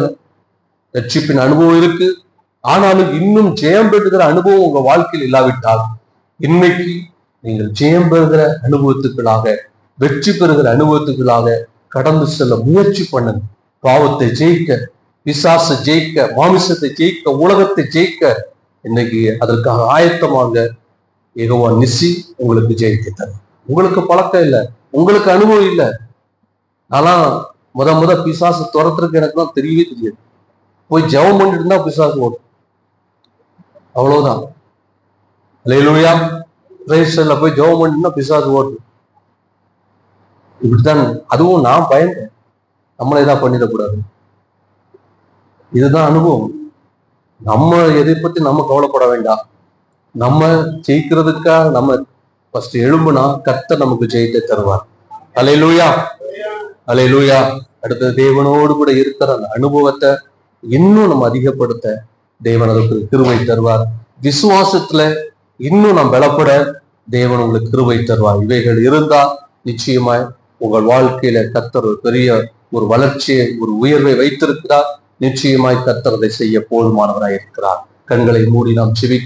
ரட்சிப்பின் அனுபவம் இருக்கு, ஆனாலும் இன்னும் ஜெயம் பெறுகிற அனுபவம் உங்க வாழ்க்கையில் இல்லாவிட்டால் இன்னைக்கு நீங்கள் ஜெயம் பெறுகிற அனுபவத்துக்களாக, வெற்றி பெறுகிற அனுபவத்துக்களாக கடந்து செல்ல முயற்சி பண்ணுங்க. பாவத்தை ஜெயிக்க, பிசாசை ஜெயிக்க, மாமிசத்தை ஜெயிக்க, உலகத்தை ஜெயிக்க இன்னைக்கு அதற்காக ஆயத்தமாக யெகோவா நிசி உங்களுக்கு ஜெயித்து தரும். உங்களுக்கு பழக்கம் இல்லை, உங்களுக்கு அனுபவம் இல்லை. ஆனா முத பிசாசு துரத்துறதுக்கு எனக்கு தான் தெரியவே தெரியாது. போய் ஜெபம் பண்ணிட்டு இருந்தா பிசாசு ஓடும், அவ்வளவுதான். அல்லேலூயா. பிரேசல்ல போய் ஜெபம் பண்ணிட்டுனா பிசாசு ஓடும். இப்படித்தான். அதுவும் நான் பயந்தேன், நம்மளை தான் பண்ணிடக்கூடாது. இதுதான் அனுபவம். நம்ம எதை பத்தி நம்ம கவலைப்பட வேண்டாம். நம்ம ஜெயிக்கிறதுக்காக நம்ம ஃபர்ஸ்ட் எழும்புனா கர்த்தர் நமக்கு ஜெயித்தை தருவார். அல்லேலூயா, அல்லேலூயா. அடுத்தது தேவனோடு கூட இருக்கிற அந்த அனுபவத்தை இன்னும் நம்ம அதிகப்படுத்த தேவன் அதற்கு கிருபை தருவார். விசுவாசத்துல இன்னும் நாம் பலப்பட தேவன் உங்களுக்கு கிருபை தருவார். இவைகள் இருந்தா நிச்சயமாய் உங்கள் வாழ்க்கையில கர்த்தர் ஒரு பெரிய ஒரு வளர்ச்சியை, ஒரு உயர்வை வைத்திருக்கிறார். நிச்சயமாய் கர்த்தர் அதை செய்ய போதுமானவராய் இருக்கிறார். கண்களை மூடி நாம் செவி